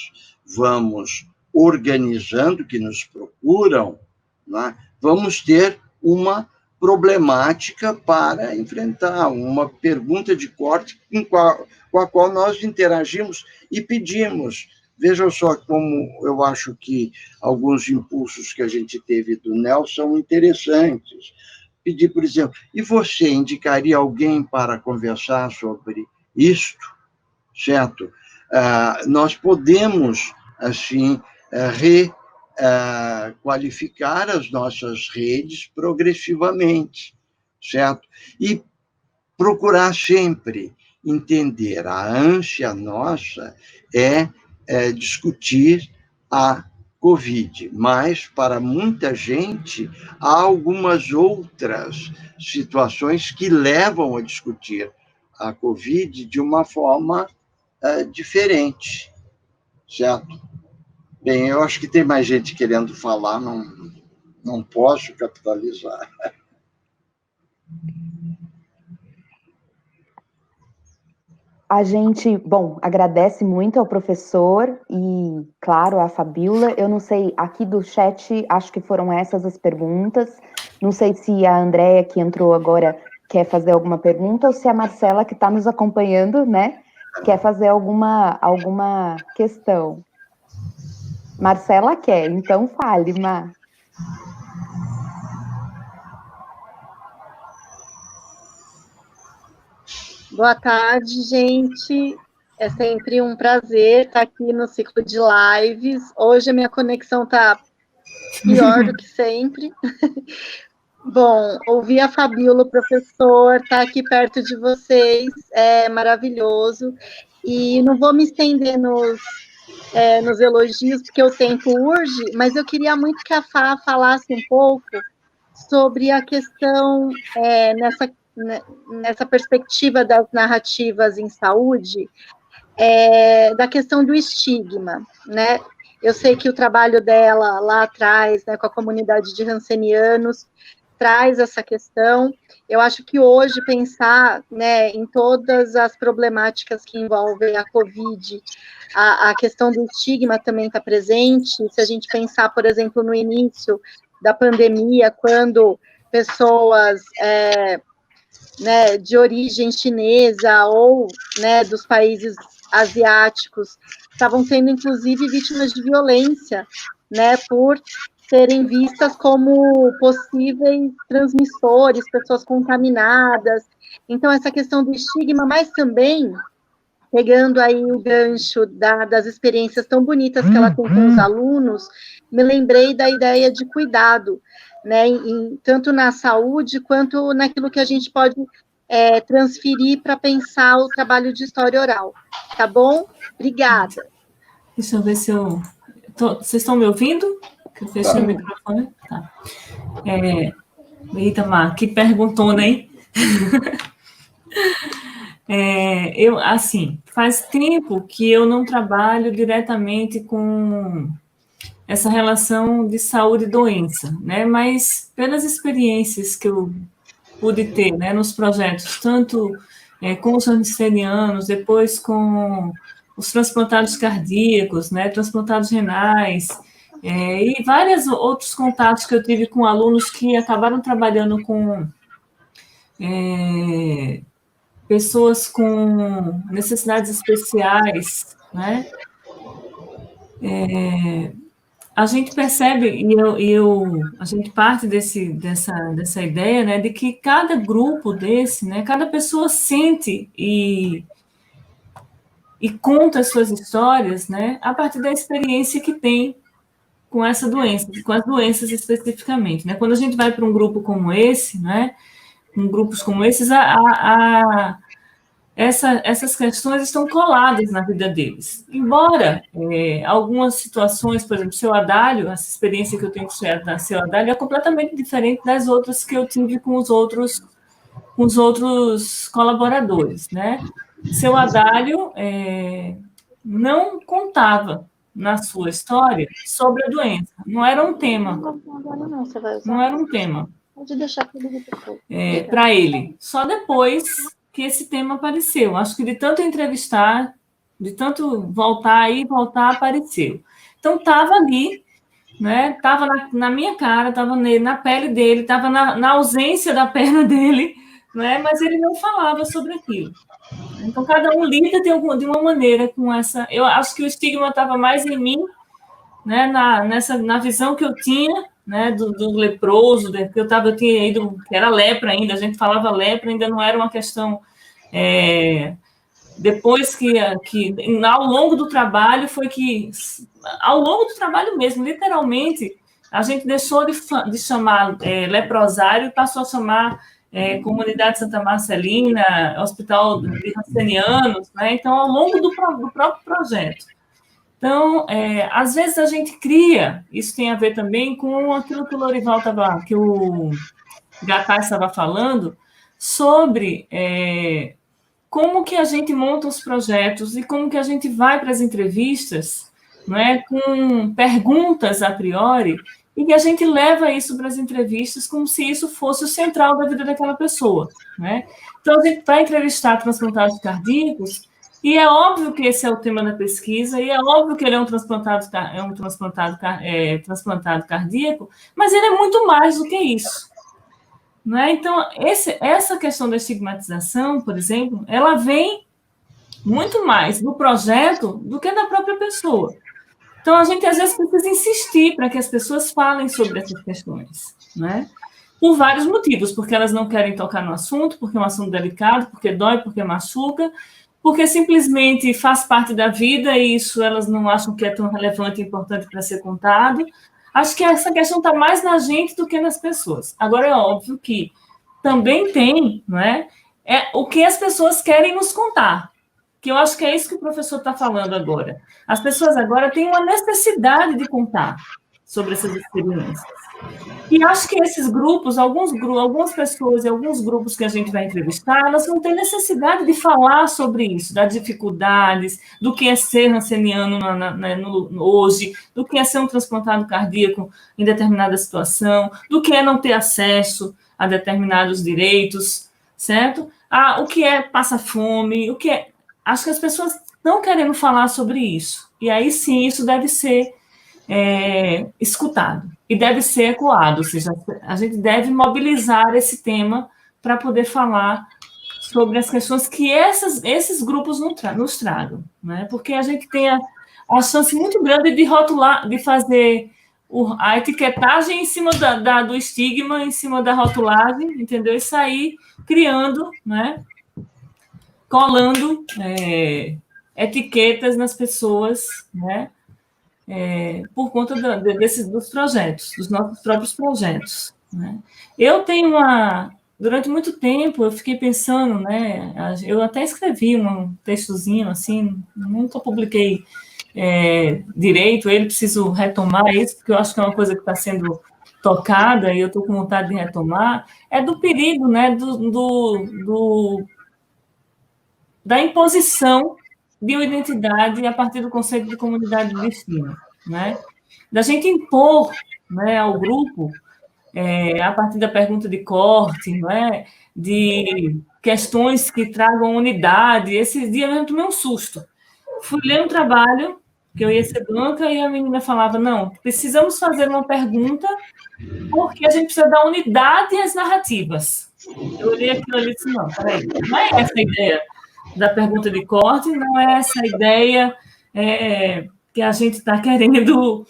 vamos organizando, que nos procuram, né, vamos ter uma problemática para enfrentar, uma pergunta de corte com a qual nós interagimos e pedimos. Vejam só como eu acho que alguns impulsos que a gente teve do NEL são interessantes. Pedir, por exemplo, e você indicaria alguém para conversar sobre isto? Certo? Nós podemos, assim, requalificar as nossas redes progressivamente, certo? E procurar sempre entender a ânsia nossa discutir a Covid, mas para muita gente há algumas outras situações que levam a discutir a Covid de uma forma diferente, certo? Bem, eu acho que tem mais gente querendo falar, não posso capitalizar. A gente, bom, agradece muito ao professor e, claro, à Fabiola. Eu não sei, aqui do chat, acho que foram essas as perguntas. Não sei se a Andréia, que entrou agora, quer fazer alguma pergunta, ou se a Marcela, que está nos acompanhando, né, quer fazer alguma questão. Marcela quer, então fale, Mar. Boa tarde, gente. É sempre um prazer estar aqui no ciclo de lives. Hoje a minha conexão está pior do que sempre. Bom, ouvir a Fabíola, professor, estar aqui perto de vocês é maravilhoso. E não vou me estender nos elogios, porque o tempo urge, mas eu queria muito que a Fá falasse um pouco sobre a questão nessa perspectiva das narrativas em saúde, da questão do estigma, né? Eu sei que o trabalho dela lá atrás, né, com a comunidade de Hanseníanos, traz essa questão. Eu acho que hoje pensar, né, em todas as problemáticas que envolvem a Covid, a questão do estigma também está presente. Se a gente pensar, por exemplo, no início da pandemia, quando pessoas né, de origem chinesa ou, né, dos países asiáticos estavam sendo, inclusive, vítimas de violência, né, por serem vistas como possíveis transmissores, pessoas contaminadas. Então, essa questão do estigma, mas também, pegando aí o gancho das experiências tão bonitas que ela tem com os alunos, me lembrei da ideia de cuidado, né, tanto na saúde quanto naquilo que a gente pode transferir para pensar o trabalho de história oral. Tá bom? Obrigada. Deixa eu ver se eu... Vocês estão me ouvindo? Que eu fechei o microfone. Tá. Eita, Mar, que perguntona, hein? Eu, assim, faz tempo que eu não trabalho diretamente com essa relação de saúde e doença, né? Mas pelas experiências que eu pude ter, né, nos projetos, tanto com os hanseníanos, depois com os transplantados cardíacos, né, transplantados renais, e vários outros contatos que eu tive com alunos que acabaram trabalhando com pessoas com necessidades especiais, né? A gente percebe, a gente parte dessa ideia, né, de que cada grupo desse, né, cada pessoa sente e conta as suas histórias, né, a partir da experiência que tem com essa doença, com as doenças especificamente, né. Quando a gente vai para um grupo como esse, né, com grupos como esses, essas questões estão coladas na vida deles. Embora algumas situações, por exemplo, seu Adálio, essa experiência que eu tenho com o seu Adálio é completamente diferente das outras que eu tive com os outros colaboradores, né? Seu Adálio não contava na sua história sobre a doença, não era um tema. Não era um tema. Pode deixar para ele. Só depois que esse tema apareceu. Acho que de tanto entrevistar, de tanto voltar e voltar, apareceu. Então, estava ali, né? Estava na minha cara, estava na pele dele, estava na ausência da perna dele, né? Mas ele não falava sobre aquilo. Então, cada um lida de uma maneira com essa... Eu acho que o estigma estava mais em mim, né? Na visão que eu tinha, né, do leproso, porque eu tinha ido, que era lepra ainda, a gente falava lepra, ainda não era uma questão, depois que ao longo do trabalho, ao longo do trabalho mesmo, literalmente, a gente deixou de chamar leprosário e passou a chamar Comunidade Santa Marcelina, Hospital de Hanseníanos, né, então, ao longo do próprio projeto. Então, às vezes a gente cria, isso tem a ver também com aquilo que o Lorival que o Gattai estava falando, sobre como que a gente monta os projetos e como que a gente vai para as entrevistas, não é, com perguntas a priori, e que a gente leva isso para as entrevistas como se isso fosse o central da vida daquela pessoa, né? Então, a gente vai entrevistar transplantados cardíacos, e é óbvio que esse é o tema da pesquisa, e é óbvio que ele é um transplantado cardíaco, mas ele é muito mais do que isso, Não é? Então, essa questão da estigmatização, por exemplo, ela vem muito mais do projeto do que da própria pessoa. Então, a gente, às vezes, precisa insistir para que as pessoas falem sobre essas questões, né? Por vários motivos, porque elas não querem tocar no assunto, porque é um assunto delicado, porque dói, porque machuca, porque simplesmente faz parte da vida e isso elas não acham que é tão relevante e importante para ser contado. Acho que essa questão está mais na gente do que nas pessoas. Agora, é óbvio que também tem, não é o que as pessoas querem nos contar, que eu acho que é isso que o professor está falando agora. As pessoas agora têm uma necessidade de contar sobre essas experiências. E acho que esses grupos, algumas pessoas e alguns grupos que a gente vai entrevistar, elas não têm necessidade de falar sobre isso, das dificuldades, do que é ser ranceniano hoje, do que é ser um transplantado cardíaco em determinada situação, do que é não ter acesso a determinados direitos, certo? O que é passar fome, o que é... Acho que as pessoas estão querendo falar sobre isso. E aí, sim, isso deve ser escutado e deve ser ecoado, ou seja, a gente deve mobilizar esse tema para poder falar sobre as questões que esses grupos nos tragam, né? Porque a gente tem a chance muito grande de rotular, de fazer a etiquetagem em cima do estigma, em cima da rotulagem, entendeu? E sair criando, né? Colando etiquetas nas pessoas, né? Por conta dos projetos, dos nossos próprios projetos, né? Eu tenho durante muito tempo, eu fiquei pensando, né? Eu até escrevi um textozinho, assim, nunca publiquei direito, ele preciso retomar isso, porque eu acho que é uma coisa que está sendo tocada e eu estou com vontade de retomar, do perigo, né? Da imposição de uma identidade a partir do conceito de comunidade de destino, né? Da gente impor, né, ao grupo, a partir da pergunta de corte, né, de questões que tragam unidade. Esses dias eu tomei um susto. Fui ler um trabalho, que eu ia ser banca, e a menina falava, não, precisamos fazer uma pergunta porque a gente precisa dar unidade às narrativas. Eu olhei aquilo ali e disse, não, peraí, não é essa a ideia da pergunta de corte, não é essa a ideia que a gente está querendo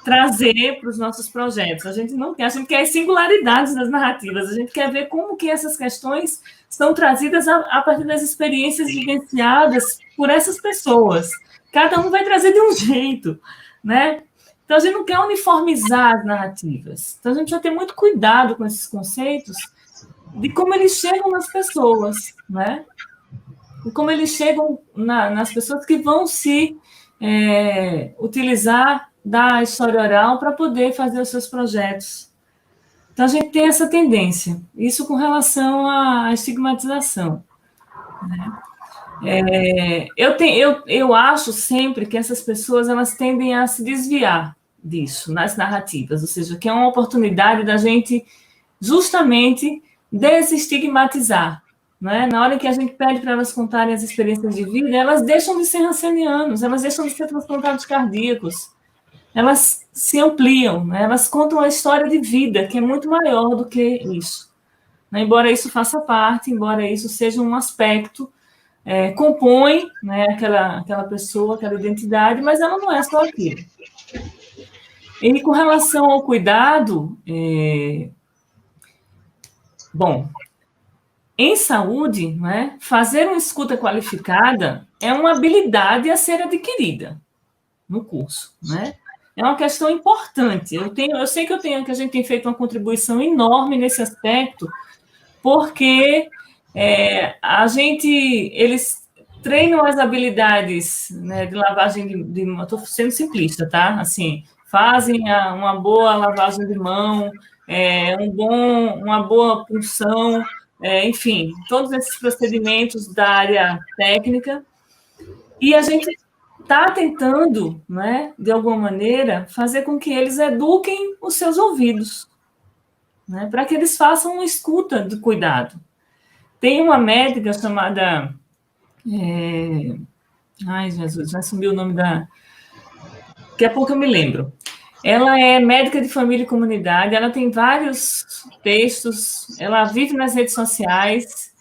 trazer para os nossos projetos. A gente não quer, a gente quer as singularidades das narrativas, a gente quer ver como que essas questões são trazidas a partir das experiências vivenciadas por essas pessoas. Cada um vai trazer de um jeito, né? Então, a gente não quer uniformizar as narrativas. Então, a gente precisa ter muito cuidado com esses conceitos de como eles chegam nas pessoas, né? E como eles chegam nas pessoas que vão se utilizar da história oral para poder fazer os seus projetos. Então, a gente tem essa tendência, isso com relação à estigmatização, né? Eu acho sempre que essas pessoas elas tendem a se desviar disso, nas narrativas, ou seja, que é uma oportunidade da gente justamente desestigmatizar. Né? Na hora que a gente pede para elas contarem as experiências de vida, elas deixam de ser rancenianos, elas deixam de ser transplantados cardíacos, elas se ampliam, né? Elas contam a história de vida, que é muito maior do que isso. Né? Embora isso faça parte, embora isso seja um aspecto, compõe, né, aquela pessoa, aquela identidade, mas ela não é só aquilo. E com relação ao cuidado, bom, em saúde, né, fazer uma escuta qualificada é uma habilidade a ser adquirida no curso, né? É uma questão importante. Eu sei que a gente tem feito uma contribuição enorme nesse aspecto, porque eles treinam as habilidades, né, de lavagem de mão. Estou sendo simplista, tá? Assim, fazem uma boa lavagem de mão, uma boa punção, enfim, todos esses procedimentos da área técnica, e a gente está tentando, né, de alguma maneira, fazer com que eles eduquem os seus ouvidos, né, para que eles façam uma escuta de cuidado. Tem uma médica chamada... Ai, Jesus, já sumiu o nome da... Daqui a pouco eu me lembro. Ela é médica de família e comunidade, ela tem vários textos, ela vive nas redes sociais,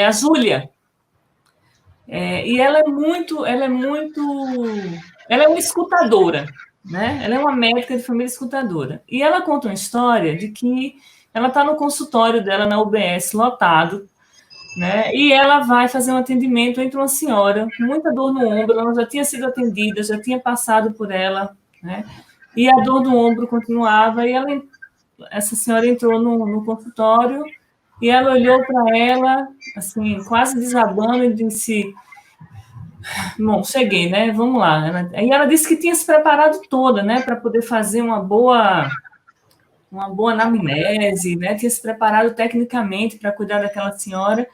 a Júlia. E ela é uma escutadora, né? Ela é uma médica de família escutadora. E ela conta uma história de que ela está no consultório dela na UBS, lotado, né? E ela vai fazer um atendimento entre uma senhora com muita dor no ombro, ela já tinha sido atendida, já tinha passado por ela, né? E a dor do ombro continuava, e essa senhora entrou no consultório e ela olhou para ela, assim, quase desabando, e disse: bom, cheguei, né? Vamos lá. E ela disse que tinha se preparado toda, né, para poder fazer uma boa anamnese, né? Tinha se preparado tecnicamente para cuidar daquela senhora.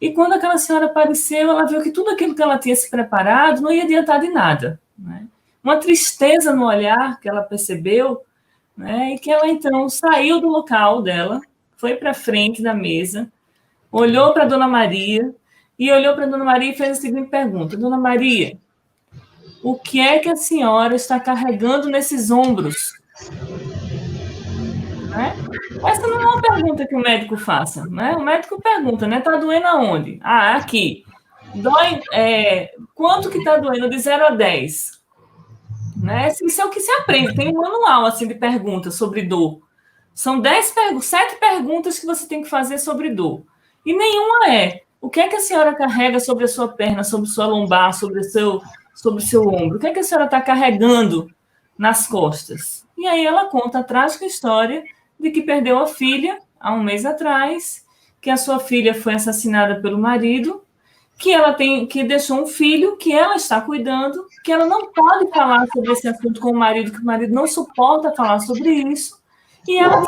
E quando aquela senhora apareceu, ela viu que tudo aquilo que ela tinha se preparado não ia adiantar de nada, né? Uma tristeza no olhar que ela percebeu, né? E que ela então saiu do local dela, foi para frente da mesa, olhou para a Dona Maria e fez a seguinte pergunta: Dona Maria, o que é que a senhora está carregando nesses ombros? Né? Essa não é uma pergunta que o médico faça, né? O médico pergunta, né? Está doendo aonde? Ah, aqui. Dói, quanto que está doendo? De 0 a 10. Né? Isso é o que se aprende. Tem um manual assim, de perguntas sobre dor. São 7 perguntas que você tem que fazer sobre dor. E nenhuma o que é que a senhora carrega sobre a sua perna, sobre sua lombar, sobre o seu ombro? O que é que a senhora está carregando nas costas? E aí ela conta a trágica história de que perdeu a filha há um mês atrás, que a sua filha foi assassinada pelo marido, que deixou um filho que ela está cuidando, que ela não pode falar sobre esse assunto com o marido, que o marido não suporta falar sobre isso, e ela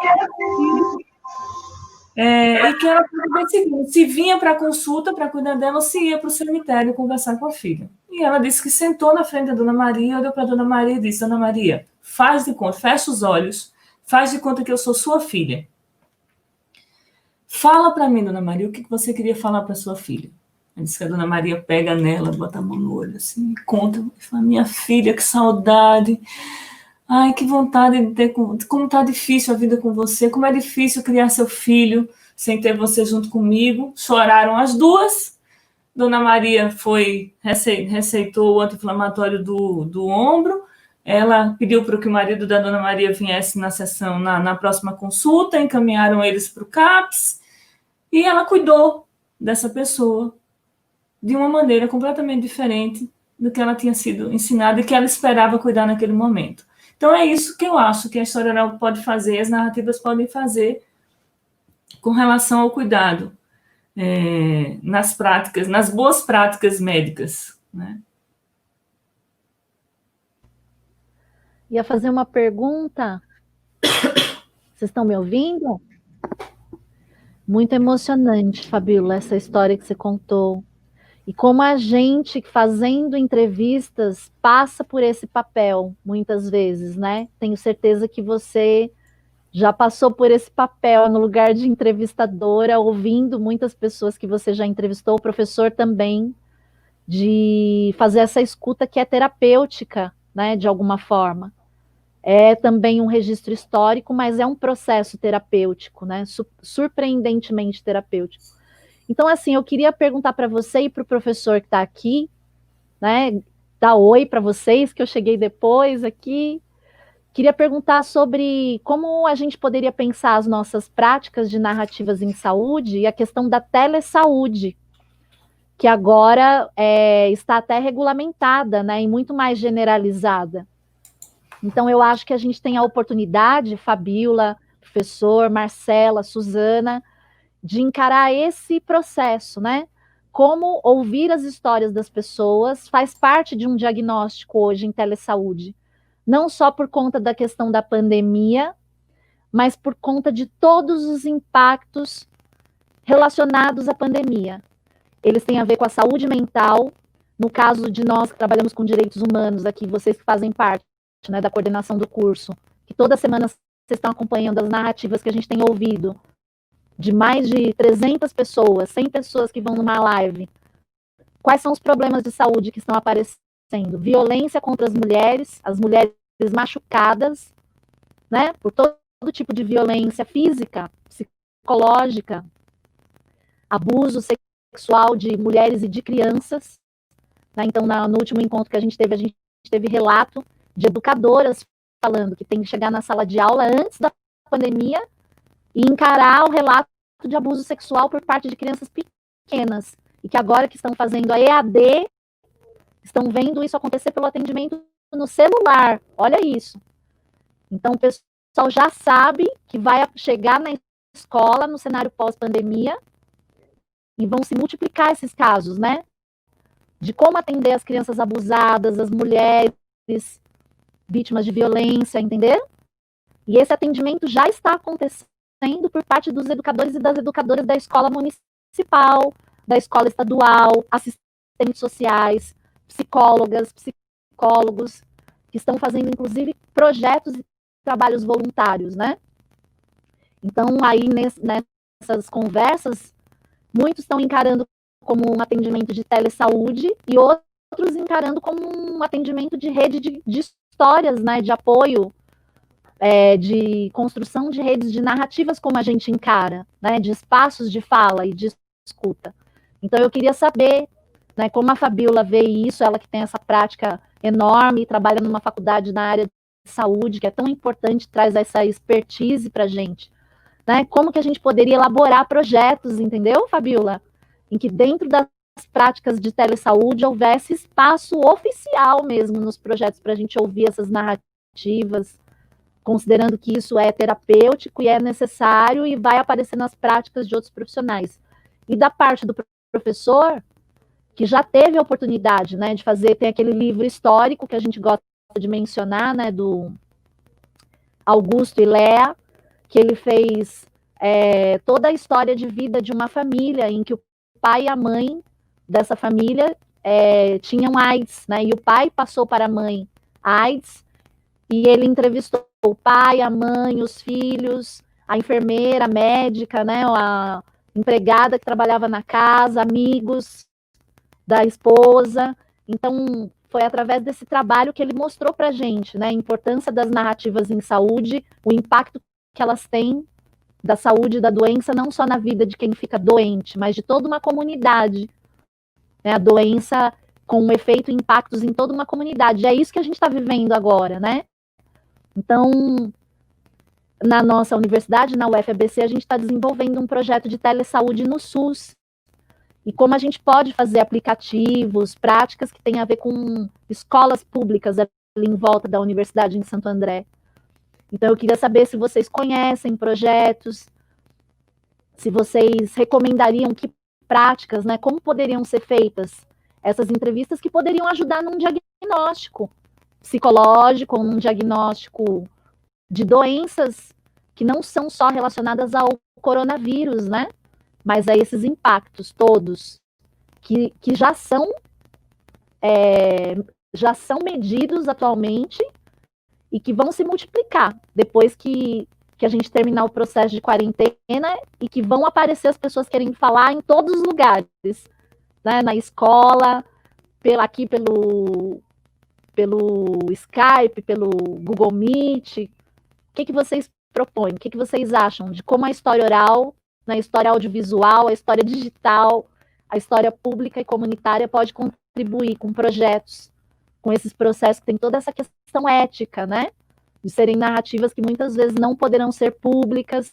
e que ela decidiu se vinha para a consulta para cuidar dela ou se ia para o cemitério conversar com a filha. E ela disse que sentou na frente da Dona Maria, olhou para a Dona Maria e disse: Dona Maria, faz de conta, fecha os olhos, faz de conta que eu sou sua filha. Fala para mim, Dona Maria, o que você queria falar para sua filha? Ela disse que a Dona Maria pega nela, bota a mão no olho, assim, conta, fala: minha filha, que saudade. Ai, que vontade de ter, como está difícil a vida com você, como é difícil criar seu filho sem ter você junto comigo. Choraram as duas. Dona Maria receitou o anti-inflamatório do ombro. Ela pediu para que o marido da Dona Maria viesse na sessão, na próxima consulta, encaminharam eles para o CAPS, e ela cuidou dessa pessoa de uma maneira completamente diferente do que ela tinha sido ensinada e que ela esperava cuidar naquele momento. Então, é isso que eu acho que a história oral pode fazer, as narrativas podem fazer com relação ao cuidado nas práticas, nas boas práticas médicas, né? Ia fazer uma pergunta. Vocês estão me ouvindo? Muito emocionante, Fabíola, essa história que você contou. E como a gente, fazendo entrevistas, passa por esse papel, muitas vezes, né? Tenho certeza que você já passou por esse papel no lugar de entrevistadora, ouvindo muitas pessoas que você já entrevistou, o professor também, de fazer essa escuta que é terapêutica, né? De alguma forma. É também um registro histórico, mas é um processo terapêutico, né? Surpreendentemente terapêutico. Então, assim, eu queria perguntar para você e para o professor que está aqui, né? Dar oi para vocês, que eu cheguei depois aqui. Queria perguntar sobre como a gente poderia pensar as nossas práticas de narrativas em saúde e a questão da telesaúde, que agora está até regulamentada, né? E muito mais generalizada. Então, eu acho que a gente tem a oportunidade, Fabíola, professor, Marcela, Suzana, de encarar esse processo, né? Como ouvir as histórias das pessoas faz parte de um diagnóstico hoje em telesaúde. Não só por conta da questão da pandemia, mas por conta de todos os impactos relacionados à pandemia. Eles têm a ver com a saúde mental. No caso de nós que trabalhamos com direitos humanos aqui, vocês que fazem parte, né, da coordenação do curso, que toda semana vocês estão acompanhando as narrativas que a gente tem ouvido, de mais de 300 pessoas, 100 pessoas que vão numa live. Quais são os problemas de saúde que estão aparecendo? Violência contra as mulheres machucadas, né, por todo tipo de violência física, psicológica, abuso sexual de mulheres e de crianças, né? Então, no último encontro que a gente teve relato de educadoras falando que tem que chegar na sala de aula antes da pandemia e encarar o relato de abuso sexual por parte de crianças pequenas, e que agora que estão fazendo a EAD, estão vendo isso acontecer pelo atendimento no celular. Olha isso. Então, o pessoal já sabe que vai chegar na escola no cenário pós-pandemia e vão se multiplicar esses casos, né? De como atender as crianças abusadas, as mulheres vítimas de violência, entender? E esse atendimento já está acontecendo por parte dos educadores e das educadoras da escola municipal, da escola estadual, assistentes sociais, psicólogas, psicólogos, que estão fazendo, inclusive, projetos e trabalhos voluntários, né? Então, aí, nessas conversas, muitos estão encarando como um atendimento de telesaúde e outros encarando como um atendimento de rede de histórias, né, de apoio, de construção de redes de narrativas, como a gente encara, né, de espaços de fala e de escuta. Então, eu queria saber, né, como a Fabíola vê isso, ela que tem essa prática enorme, trabalha numa faculdade na área de saúde, que é tão importante, traz essa expertise para a gente, né, como que a gente poderia elaborar projetos, entendeu, Fabíola? Em que dentro das práticas de telesaúde houvesse espaço oficial mesmo nos projetos para a gente ouvir essas narrativas, considerando que isso é terapêutico e é necessário e vai aparecer nas práticas de outros profissionais. E da parte do professor, que já teve a oportunidade, né, de fazer, tem aquele livro histórico que a gente gosta de mencionar, né, do Augusto Ilea, que ele fez toda a história de vida de uma família em que o pai e a mãe dessa família tinham AIDS, né, e o pai passou para a mãe AIDS, e ele entrevistou o pai, a mãe, os filhos, a enfermeira, a médica, né, a empregada que trabalhava na casa, amigos da esposa. Então, foi através desse trabalho que ele mostrou para a gente, né, a importância das narrativas em saúde, o impacto que elas têm da saúde e da doença, não só na vida de quem fica doente, mas de toda uma comunidade, né, a doença com efeito e impactos em toda uma comunidade. É isso que a gente está vivendo agora, né? Então, na nossa universidade, na UFABC, a gente está desenvolvendo um projeto de telesaúde no SUS. E como a gente pode fazer aplicativos, práticas que têm a ver com escolas públicas ali em volta da universidade em Santo André. Então, eu queria saber se vocês conhecem projetos, se vocês recomendariam que práticas, né, como poderiam ser feitas essas entrevistas que poderiam ajudar num diagnóstico psicológico, ou num diagnóstico de doenças que não são só relacionadas ao coronavírus, né, mas a esses impactos todos que já são medidos atualmente e que vão se multiplicar depois que a gente terminar o processo de quarentena, e que vão aparecer as pessoas querendo falar em todos os lugares, né? Na escola, aqui pelo Skype, pelo Google Meet. O que vocês propõem? O que vocês acham de como a história oral, né, a história audiovisual, a história digital, a história pública e comunitária pode contribuir com projetos, com esses processos que tem toda essa questão ética, né? De serem narrativas que muitas vezes não poderão ser públicas,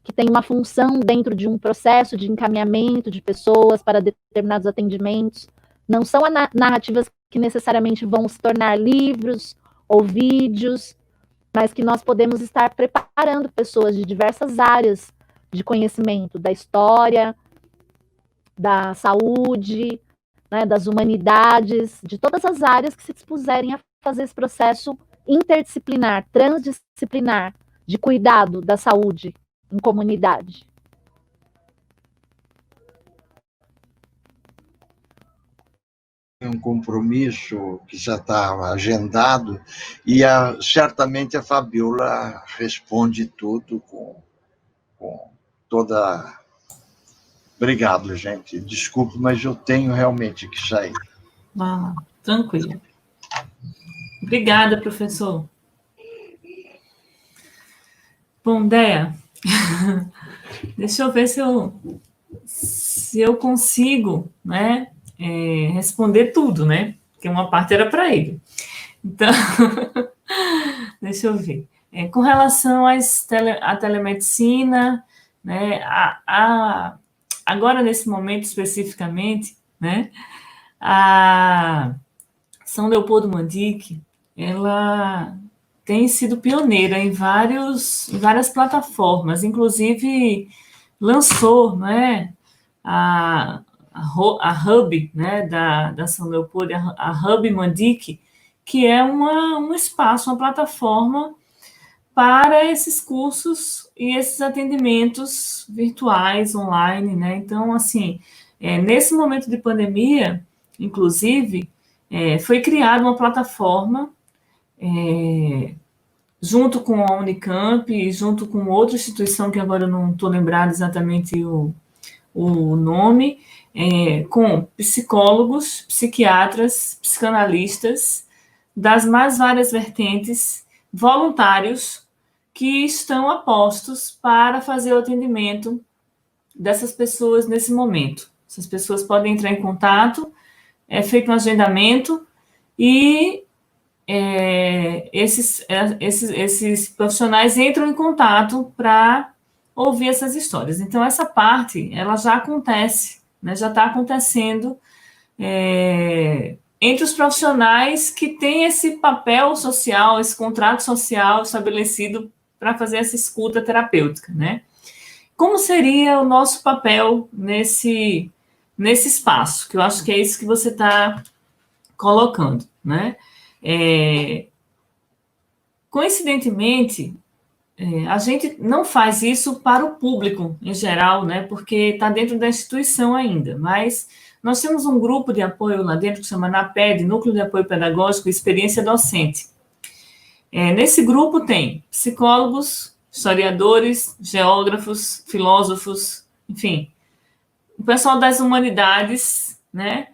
que têm uma função dentro de um processo de encaminhamento de pessoas para determinados atendimentos. Não são narrativas que necessariamente vão se tornar livros ou vídeos, mas que nós podemos estar preparando pessoas de diversas áreas de conhecimento, da história, da saúde, né, das humanidades, de todas as áreas que se dispuserem a fazer esse processo interdisciplinar, transdisciplinar, de cuidado da saúde em comunidade. Um compromisso que já está agendado, e certamente a Fabíola responde tudo com toda... Obrigado, gente. Desculpe, mas eu tenho realmente que sair. Tranquilo. Obrigada, professor. Bom, Déia, deixa eu ver se eu consigo, né, responder tudo, né? Porque uma parte era para ele. Então, deixa eu ver. Com relação à telemedicina, né, agora, nesse momento especificamente, né, a São Leopoldo Mandic, ela tem sido pioneira em várias plataformas, inclusive lançou, né, a Hub, né, da São Leopoldo, a Hub Mandic, que é um espaço, uma plataforma para esses cursos e esses atendimentos virtuais, online, né? Então, assim, nesse momento de pandemia, inclusive, foi criada uma plataforma junto com a Unicamp, junto com outra instituição que agora eu não estou lembrando exatamente o nome, com psicólogos, psiquiatras, psicanalistas, das mais várias vertentes, voluntários, que estão a postos para fazer o atendimento dessas pessoas nesse momento. Essas pessoas podem entrar em contato, é feito um agendamento e esses profissionais entram em contato para ouvir essas histórias. Então, essa parte, ela já acontece, né, já está acontecendo entre os profissionais que têm esse papel social, esse contrato social estabelecido para fazer essa escuta terapêutica, né? Como seria o nosso papel nesse espaço? Que eu acho que é isso que você está colocando, né? Coincidentemente, a gente não faz isso para o público em geral, né? Porque está dentro da instituição ainda, mas nós temos um grupo de apoio lá dentro que se chama NAPED, Núcleo de Apoio Pedagógico e Experiência Docente. Nesse grupo tem psicólogos, historiadores, geógrafos, filósofos, enfim, o pessoal das humanidades, né,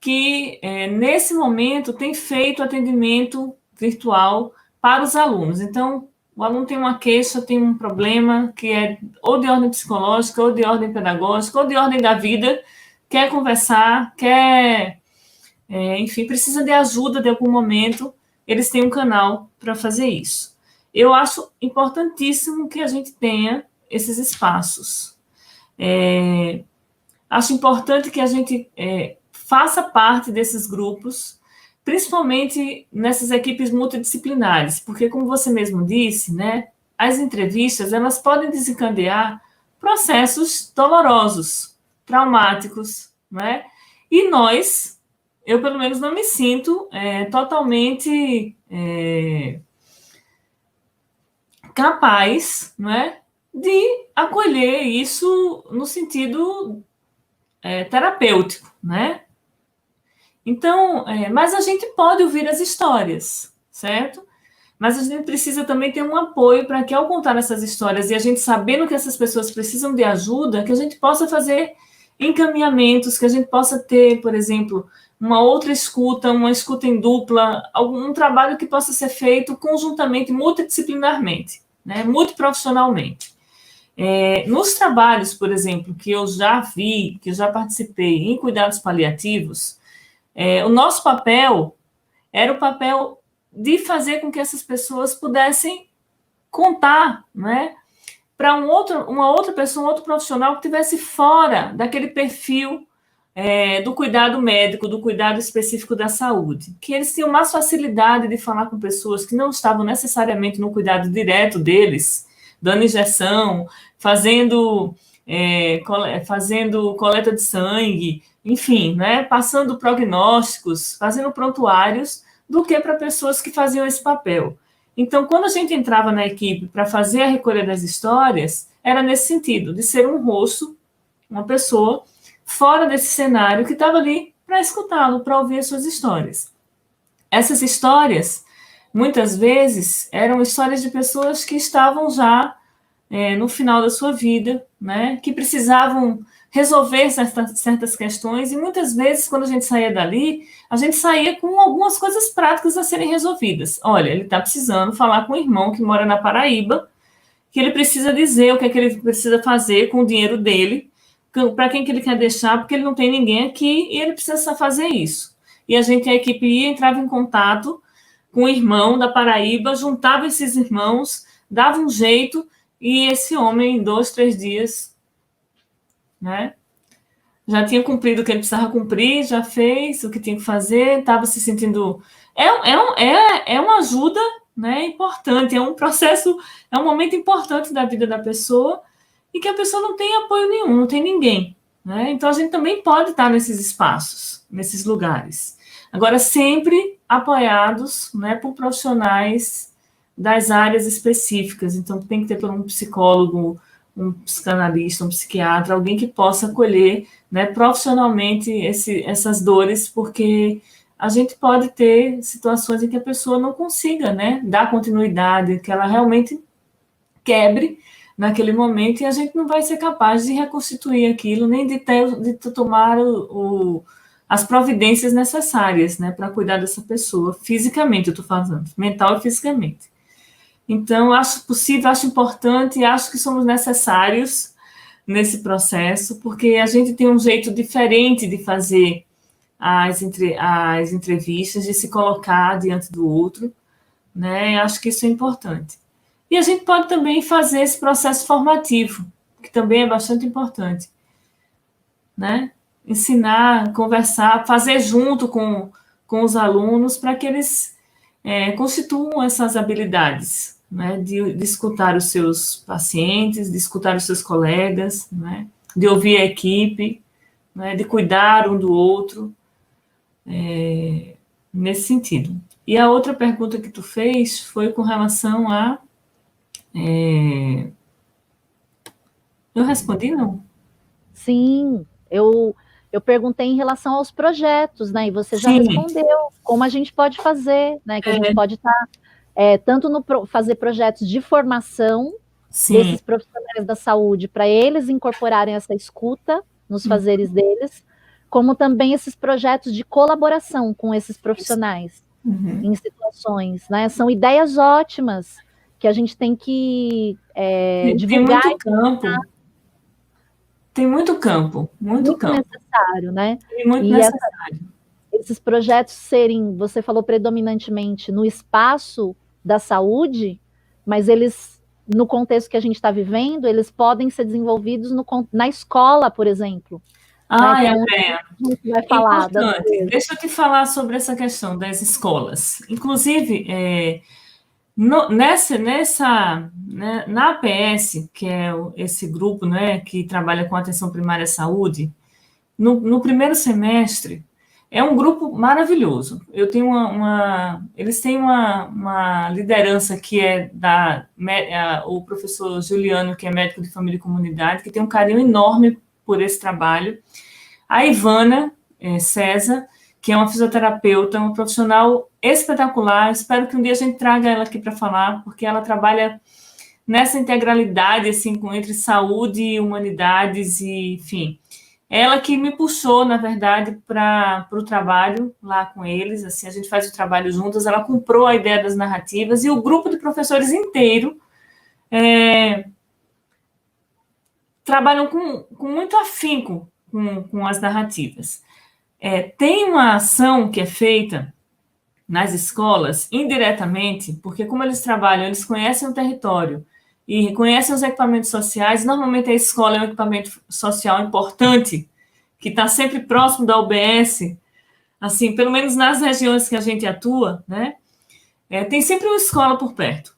que nesse momento tem feito atendimento virtual para os alunos. Então, o aluno tem uma queixa, tem um problema que é ou de ordem psicológica, ou de ordem pedagógica, ou de ordem da vida, quer conversar, enfim, precisa de ajuda de algum momento, eles têm um canal para fazer isso. Eu acho importantíssimo que a gente tenha esses espaços. Acho importante que a gente faça parte desses grupos, principalmente nessas equipes multidisciplinares, porque, como você mesmo disse, né, as entrevistas, elas podem desencadear processos dolorosos, traumáticos, né? E eu pelo menos não me sinto totalmente capaz, né, de acolher isso no sentido terapêutico, né? Então, mas a gente pode ouvir as histórias, certo? Mas a gente precisa também ter um apoio para que, ao contar essas histórias e a gente sabendo que essas pessoas precisam de ajuda, que a gente possa fazer encaminhamentos, que a gente possa ter, por exemplo, uma escuta em dupla, algum trabalho que possa ser feito conjuntamente, multidisciplinarmente, né, multiprofissionalmente. Nos trabalhos, por exemplo, que eu já vi, que eu já participei em cuidados paliativos, o nosso papel era o papel de fazer com que essas pessoas pudessem contar, né, para uma outra pessoa, um outro profissional que estivesse fora daquele perfil do cuidado médico, do cuidado específico da saúde, que eles tinham mais facilidade de falar com pessoas que não estavam necessariamente no cuidado direto deles, dando injeção, fazendo coleta de sangue, enfim, né, passando prognósticos, fazendo prontuários, do que para pessoas que faziam esse papel. Então, quando a gente entrava na equipe para fazer a recolha das histórias, era nesse sentido, de ser um rosto, uma pessoa, fora desse cenário, que estava ali para escutá-lo, para ouvir as suas histórias. Essas histórias, muitas vezes, eram histórias de pessoas que estavam já no final da sua vida, né, que precisavam resolver certas questões, e muitas vezes, quando a gente saía dali, a gente saía com algumas coisas práticas a serem resolvidas. Olha, ele está precisando falar com o irmão que mora na Paraíba, que ele precisa dizer o que é que ele precisa fazer com o dinheiro dele, para quem que ele quer deixar, porque ele não tem ninguém aqui e ele precisa fazer isso. E a equipe ia, entrava em contato com o irmão da Paraíba, juntava esses irmãos, dava um jeito, e esse homem, em 2, 3 dias, né, já tinha cumprido o que ele precisava cumprir, já fez o que tinha que fazer, estava se sentindo... É uma ajuda, né, importante, é um processo, é um momento importante da vida da pessoa, e que a pessoa não tem apoio nenhum, não tem ninguém, né? Então, a gente também pode estar nesses espaços, nesses lugares. Agora, sempre apoiados, né, por profissionais das áreas específicas. Então, tem que ter por um psicólogo, um psicanalista, um psiquiatra, alguém que possa acolher, né, profissionalmente essas dores, porque a gente pode ter situações em que a pessoa não consiga, né, dar continuidade, que ela realmente quebre naquele momento, e a gente não vai ser capaz de reconstituir aquilo, nem de tomar as providências necessárias, né, para cuidar dessa pessoa, fisicamente, eu estou falando, mental e fisicamente. Então, acho possível, acho importante, acho que somos necessários nesse processo, porque a gente tem um jeito diferente de fazer as entrevistas, de se colocar diante do outro, né, acho que isso é importante. E a gente pode também fazer esse processo formativo, que também é bastante importante, né? Ensinar, conversar, fazer junto com os alunos para que eles constituam essas habilidades, né? De escutar os seus pacientes, de escutar os seus colegas, né? De ouvir a equipe, né? De cuidar um do outro, nesse sentido. E a outra pergunta que tu fez foi com relação a... Eu respondi, não? Sim, eu perguntei em relação aos projetos, né? E você já respondeu como a gente pode fazer, né? Que a gente pode estar tanto fazer projetos de formação desses profissionais da saúde, para eles incorporarem essa escuta nos fazeres deles, como também esses projetos de colaboração com esses profissionais em situações, né? São ideias ótimas que a gente tem que divulgar. Tem muito campo. Tem muito campo, muito campo. Necessário, né? Tem muito necessário. Esses projetos serem, você falou predominantemente no espaço da saúde, mas eles, no contexto que a gente está vivendo, eles podem ser desenvolvidos na escola, por exemplo. Andréa, a gente vai falar deixa eu te falar sobre essa questão das escolas. Inclusive, na APS, que é esse grupo, né, que trabalha com atenção primária à saúde, no primeiro semestre, é um grupo maravilhoso. Eu tenho eles têm uma liderança que é o professor Juliano, que é médico de família e comunidade, que tem um carinho enorme por esse trabalho. A Ivana César, que é uma fisioterapeuta, uma profissional espetacular. Espero que um dia a gente traga ela aqui para falar, porque ela trabalha nessa integralidade assim, entre saúde e humanidades, e, enfim. Ela que me puxou, na verdade, para o trabalho lá com eles. Assim, a gente faz o trabalho juntas. Ela comprou a ideia das narrativas e o grupo de professores inteiro trabalham com muito afinco com as narrativas. Tem uma ação que é feita nas escolas, indiretamente, porque como eles trabalham, eles conhecem o território e conhecem os equipamentos sociais. Normalmente a escola é um equipamento social importante, que está sempre próximo da UBS, assim, pelo menos nas regiões que a gente atua, né? Tem sempre uma escola por perto,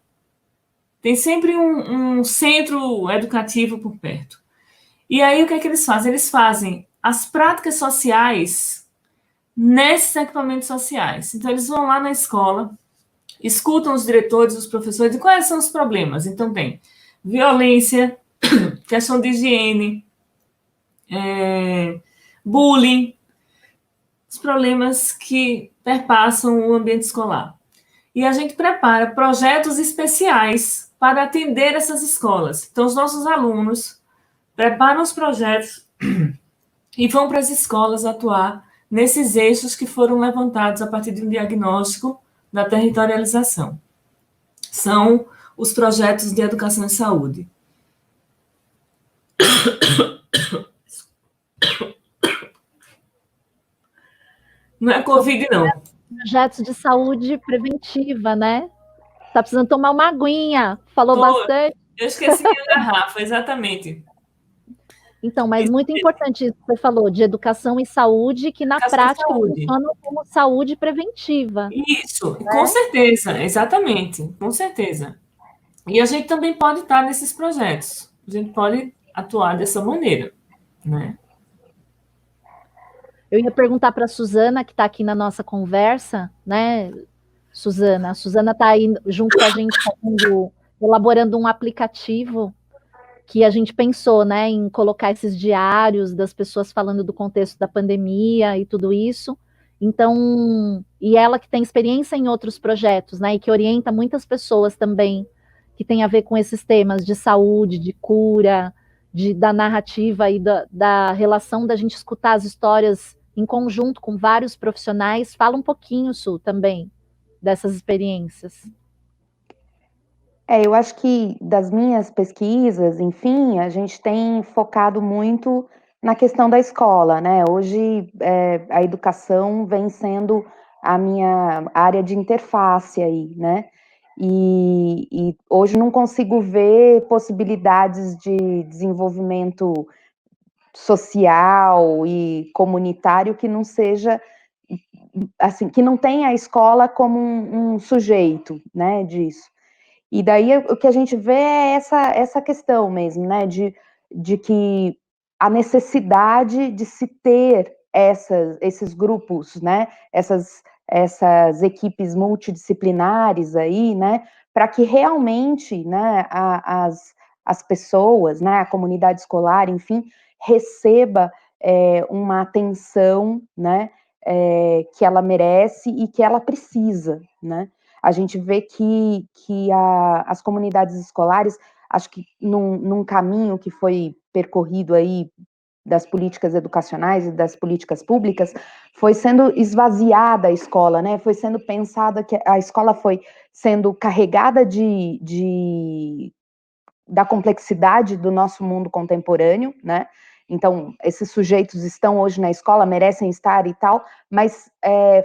tem sempre um centro educativo por perto. E aí, o que é que eles fazem? Eles fazem as práticas sociais nesses equipamentos sociais. Então, eles vão lá na escola, escutam os diretores, os professores, e quais são os problemas. Então, tem violência, questão de higiene, bullying, os problemas que perpassam o ambiente escolar. E a gente prepara projetos especiais para atender essas escolas. Então, os nossos alunos preparam os projetos e vão para as escolas atuar nesses eixos que foram levantados a partir de um diagnóstico da territorialização. São os projetos de educação e saúde. Não é Covid, não. Projetos de saúde preventiva, né? Tá precisando tomar uma aguinha. Falou bastante. Eu esqueci minha garrafa, exatamente. Então, mas muito importante isso que você falou, de educação e saúde, que na prática funciona como saúde preventiva. Isso, né? Com certeza, exatamente, com certeza. E a gente também pode estar nesses projetos, a gente pode atuar dessa maneira, né? Eu ia perguntar para a Suzana, que está aqui na nossa conversa, né, Suzana? A Suzana está aí junto com a gente, elaborando um aplicativo que a gente pensou, né, em colocar esses diários das pessoas falando do contexto da pandemia e tudo isso. Então, e ela que tem experiência em outros projetos, né, e que orienta muitas pessoas também, que tem a ver com esses temas de saúde, de cura, da narrativa e da relação da gente escutar as histórias em conjunto com vários profissionais. Fala um pouquinho, Su, também, dessas experiências. Eu acho que das minhas pesquisas, enfim, a gente tem focado muito na questão da escola, né? Hoje a educação vem sendo a minha área de interface aí, né? E hoje não consigo ver possibilidades de desenvolvimento social e comunitário que não seja, assim, que não tenha a escola como um sujeito, né, disso. E daí o que a gente vê é essa questão mesmo, né, de que a necessidade de se ter esses grupos, né, essas equipes multidisciplinares aí, né, para que realmente, né, as pessoas, né, a comunidade escolar, enfim, receba uma atenção, né, que ela merece e que ela precisa, né. A gente vê que as comunidades escolares, acho que num caminho que foi percorrido aí das políticas educacionais e das políticas públicas, foi sendo esvaziada a escola, né? Foi sendo pensada que a escola foi sendo carregada da complexidade do nosso mundo contemporâneo, né? Então, esses sujeitos estão hoje na escola, merecem estar e tal, mas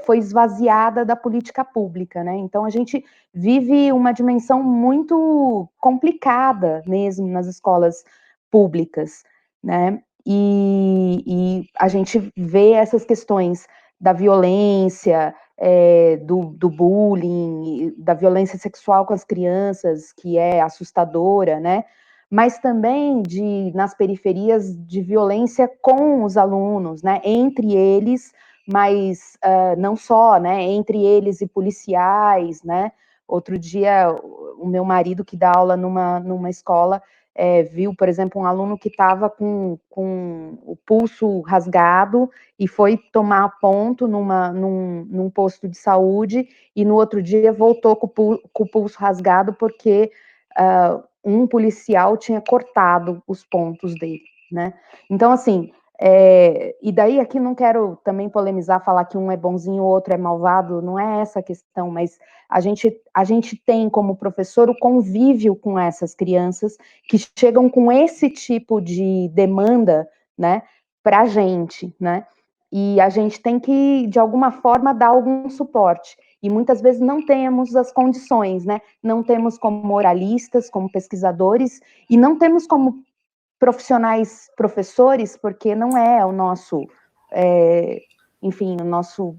foi esvaziada da política pública, né? Então, a gente vive uma dimensão muito complicada mesmo nas escolas públicas, né? E a gente vê essas questões da violência, do bullying, da violência sexual com as crianças, que é assustadora, né? Mas também nas periferias de violência com os alunos, né? Entre eles, mas não só, né? Entre eles e policiais, né? Outro dia, o meu marido, que dá aula numa escola, viu, por exemplo, um aluno que estava com o pulso rasgado e foi tomar ponto num posto de saúde, e no outro dia voltou com o pulso rasgado porque um policial tinha cortado os pontos dele, né? Então, assim, e daí aqui não quero também polemizar, falar que um é bonzinho, o outro é malvado, não é essa a questão, mas a gente tem como professor o convívio com essas crianças que chegam com esse tipo de demanda, né, para a gente, né? E a gente tem que, de alguma forma, dar algum suporte. E muitas vezes não temos as condições, né? Não temos como moralistas, como pesquisadores, e não temos como profissionais professores, porque não é o nosso, enfim, o nosso,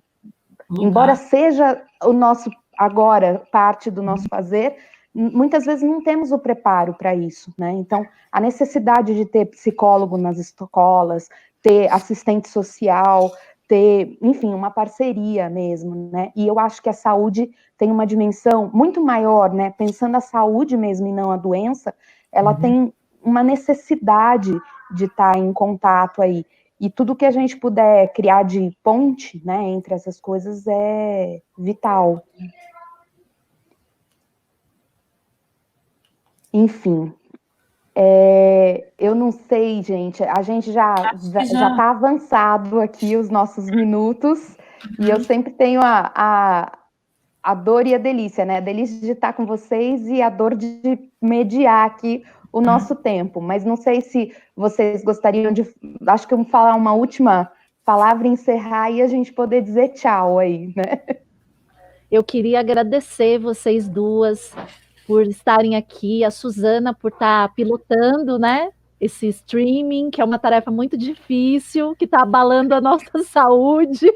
embora seja o nosso, agora, parte do nosso fazer, muitas vezes não temos o preparo para isso, né? Então, a necessidade de ter psicólogo nas escolas, ter assistente social, ter, enfim, uma parceria mesmo, né? E eu acho que a saúde tem uma dimensão muito maior, né? Pensando a saúde mesmo e não a doença, ela tem uma necessidade de estar em contato aí. E tudo que a gente puder criar de ponte, né, entre essas coisas é vital. Enfim, eu não sei, gente, a gente já está avançado aqui os nossos minutos, e eu sempre tenho a dor e a delícia, né? A delícia de estar com vocês e a dor de mediar aqui o nosso tempo. Mas não sei se vocês gostariam de, acho que eu vou falar uma última palavra, encerrar e a gente poder dizer tchau aí, né? Eu queria agradecer vocês duas por estarem aqui, a Suzana por estar pilotando, né, esse streaming, que é uma tarefa muito difícil, que está abalando a nossa saúde,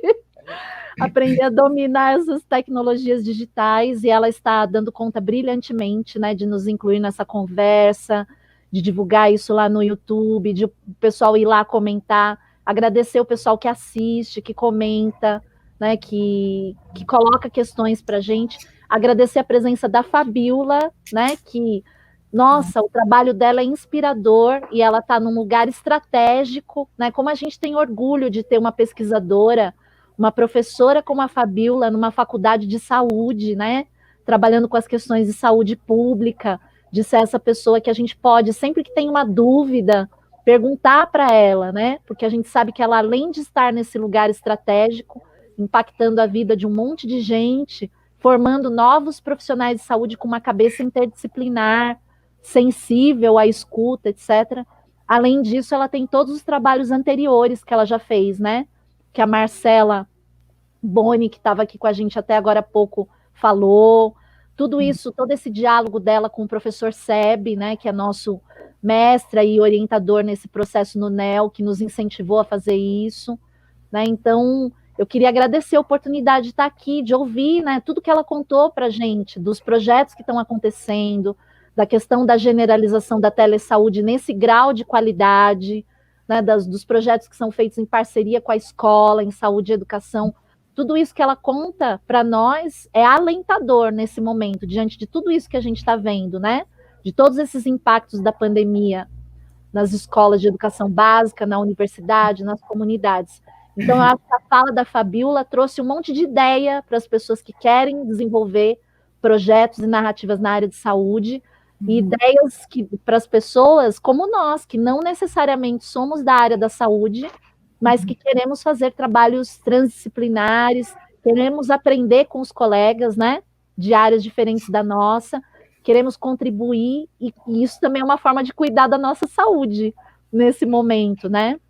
aprender a dominar essas tecnologias digitais, e ela está dando conta brilhantemente, né, de nos incluir nessa conversa, de divulgar isso lá no YouTube, de o pessoal ir lá comentar, agradecer o pessoal que assiste, que comenta, né, que coloca questões para a gente, agradecer a presença da Fabiola, né, que, nossa, o trabalho dela é inspirador e ela está num lugar estratégico, né, como a gente tem orgulho de ter uma pesquisadora, uma professora como a Fabiola, numa faculdade de saúde, né, trabalhando com as questões de saúde pública, de ser essa pessoa que a gente pode, sempre que tem uma dúvida, perguntar para ela, né, porque a gente sabe que ela, além de estar nesse lugar estratégico, impactando a vida de um monte de gente, formando novos profissionais de saúde com uma cabeça interdisciplinar, sensível à escuta, etc. Além disso, ela tem todos os trabalhos anteriores que ela já fez, né? Que a Marcela Boni, que estava aqui com a gente até agora há pouco, falou. Tudo isso, todo esse diálogo dela com o professor Seb, né? Que é nosso mestre e orientador nesse processo no NEL, que nos incentivou a fazer isso, né? Então, eu queria agradecer a oportunidade de estar aqui, de ouvir, né, tudo que ela contou para a gente, dos projetos que estão acontecendo, da questão da generalização da telesaúde nesse grau de qualidade, né, dos projetos que são feitos em parceria com a escola, em saúde e educação. Tudo isso que ela conta para nós é alentador nesse momento, diante de tudo isso que a gente está vendo, né? De todos esses impactos da pandemia nas escolas de educação básica, na universidade, nas comunidades. Então, eu acho que a fala da Fabiola trouxe um monte de ideia para as pessoas que querem desenvolver projetos e narrativas na área de saúde, e ideias para as pessoas como nós, que não necessariamente somos da área da saúde, mas que queremos fazer trabalhos transdisciplinares, queremos aprender com os colegas, né, de áreas diferentes da nossa, queremos contribuir, e isso também é uma forma de cuidar da nossa saúde nesse momento, né?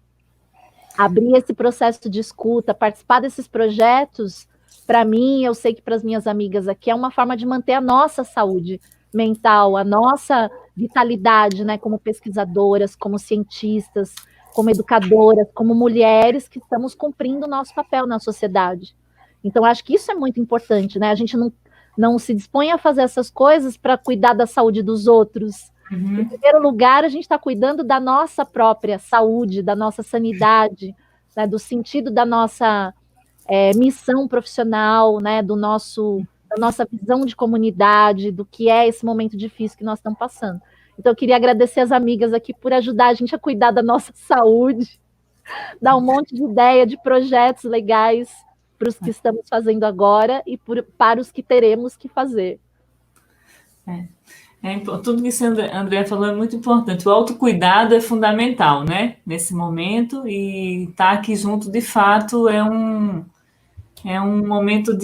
Abrir esse processo de escuta, participar desses projetos, para mim, eu sei que para as minhas amigas aqui, é uma forma de manter a nossa saúde mental, a nossa vitalidade, né, como pesquisadoras, como cientistas, como educadoras, como mulheres que estamos cumprindo o nosso papel na sociedade. Então, acho que isso é muito importante, né? A gente não se dispõe a fazer essas coisas para cuidar da saúde dos outros. Em primeiro lugar, a gente está cuidando da nossa própria saúde, da nossa sanidade, né, do sentido da nossa missão profissional, né, da nossa visão de comunidade, do que é esse momento difícil que nós estamos passando. Então, eu queria agradecer as amigas aqui por ajudar a gente a cuidar da nossa saúde, dar um monte de ideia de projetos legais para os que estamos fazendo agora e para os que teremos que fazer. Tudo que a Andrea falou é muito importante. O autocuidado é fundamental, né? Nesse momento, e estar aqui junto, de fato, é um momento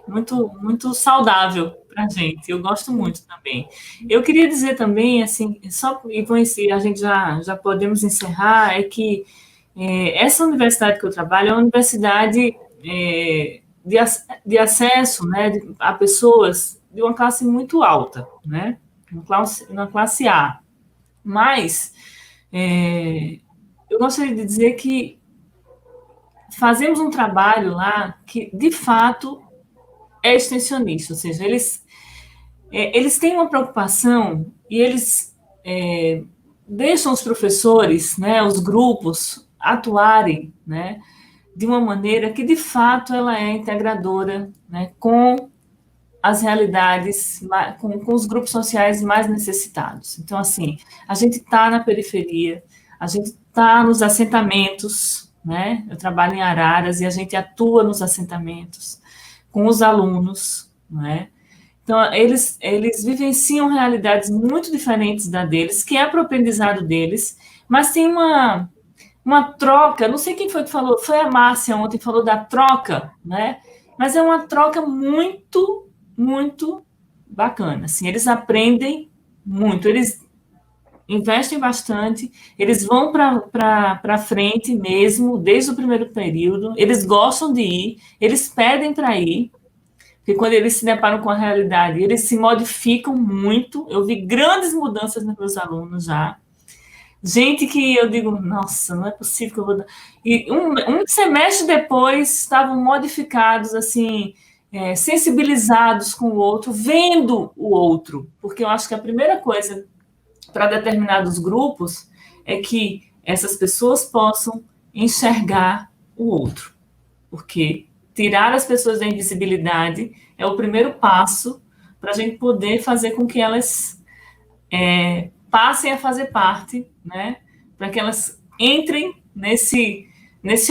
muito saudável para a gente. Eu gosto muito também. Eu queria dizer também, assim, só e com esse, a gente já podemos encerrar, é que essa universidade que eu trabalho é uma universidade de acesso, né, a pessoas de uma classe muito alta, né? Uma classe A. Mas eu gostaria de dizer que fazemos um trabalho lá que, de fato, é extensionista, ou seja, eles têm uma preocupação e eles deixam os professores, né, os grupos, atuarem, né, de uma maneira que, de fato, ela é integradora, né, com as realidades, com os grupos sociais mais necessitados. Então, assim, a gente está na periferia, a gente está nos assentamentos, né? Eu trabalho em Araras e a gente atua nos assentamentos com os alunos, né? Então, eles vivenciam realidades muito diferentes da deles, que é para o aprendizado deles, mas tem uma troca, não sei quem foi que falou, foi a Márcia ontem, falou da troca, né? mas é uma troca muito, muito bacana. Assim, eles aprendem muito, eles investem bastante, eles vão para frente mesmo, desde o primeiro período, eles gostam de ir, eles pedem para ir, porque quando eles se deparam com a realidade, eles se modificam muito. Eu vi grandes mudanças nos meus alunos já. Gente que eu digo, nossa, não é possível que eu vou... E um semestre depois, estavam modificados, assim, sensibilizados com o outro, vendo o outro. Porque eu acho que a primeira coisa para determinados grupos é que essas pessoas possam enxergar o outro. Porque tirar as pessoas da invisibilidade é o primeiro passo para a gente poder fazer com que elas passem a fazer parte, né? Para que elas entrem nesse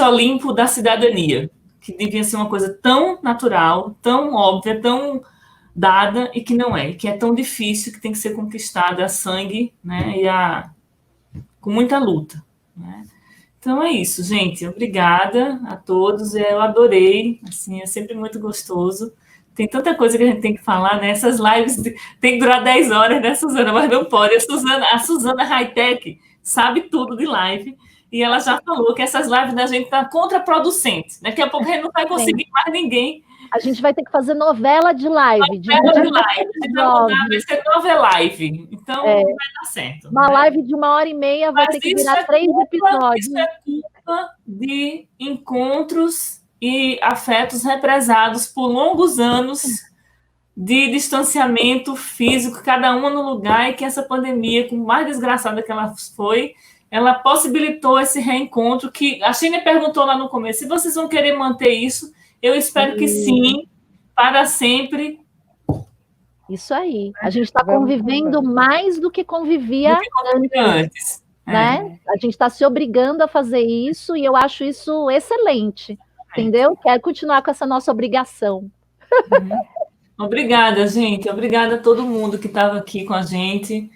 Olimpo da cidadania, que devia ser uma coisa tão natural, tão óbvia, tão dada, e que não é, que é tão difícil, que tem que ser conquistada a sangue, né? Com muita luta, né? Então é isso, gente. Obrigada a todos. Eu adorei. Assim, é sempre muito gostoso. Tem tanta coisa que a gente tem que falar, né? Essas lives tem que durar 10 horas, né, Suzana? Mas não pode. A Suzana Hightech sabe tudo de live. E ela já falou que essas lives da gente tá contraproducente. Daqui a pouco a gente não vai conseguir mais ninguém. A gente vai ter que fazer novela de live. Novela de live. Vai ser novelive. Então, vai dar certo. Uma live de 1h30 vai ter que virar 3 episódios. Isso é culpa de encontros e afetos represados por longos anos de distanciamento físico, cada uma no lugar, e que essa pandemia, com mais desgraçada que ela foi, ela possibilitou esse reencontro, que a Xenia perguntou lá no começo, se vocês vão querer manter isso, eu espero que sim, para sempre. Isso aí. A gente está convivendo mais do que convivia antes. Né? A gente está se obrigando a fazer isso, e eu acho isso excelente. Entendeu? Quero continuar com essa nossa obrigação. Obrigada, gente. Obrigada a todo mundo que estava aqui com a gente.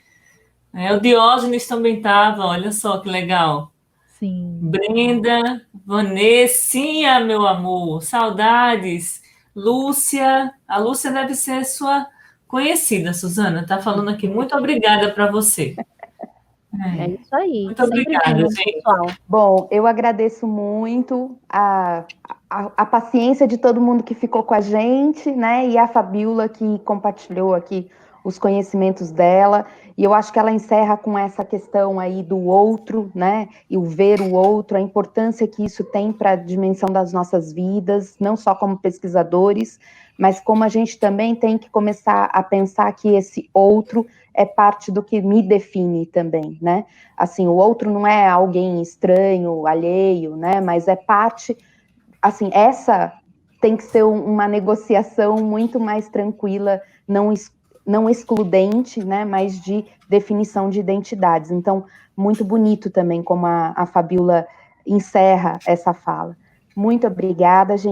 O Diógenes também estava, olha só que legal. Sim. Brenda, Vanessinha, meu amor, saudades. Lúcia, a Lúcia deve ser sua conhecida, Suzana, está falando aqui. Muito obrigada para você. É isso aí. Muito obrigada, gente. Pessoal. Bom, eu agradeço muito a paciência de todo mundo que ficou com a gente, né? E a Fabíola, que compartilhou aqui os conhecimentos dela. E eu acho que ela encerra com essa questão aí do outro, né? E o ver o outro, a importância que isso tem para a dimensão das nossas vidas, não só como pesquisadores, mas como a gente também tem que começar a pensar que esse outro é parte do que me define também, né? Assim, o outro não é alguém estranho, alheio, né? Mas é parte, assim, essa tem que ser uma negociação muito mais tranquila, não excludente, né? Mas de definição de identidades. Então, muito bonito também como a Fabíola encerra essa fala. Muito obrigada, gente.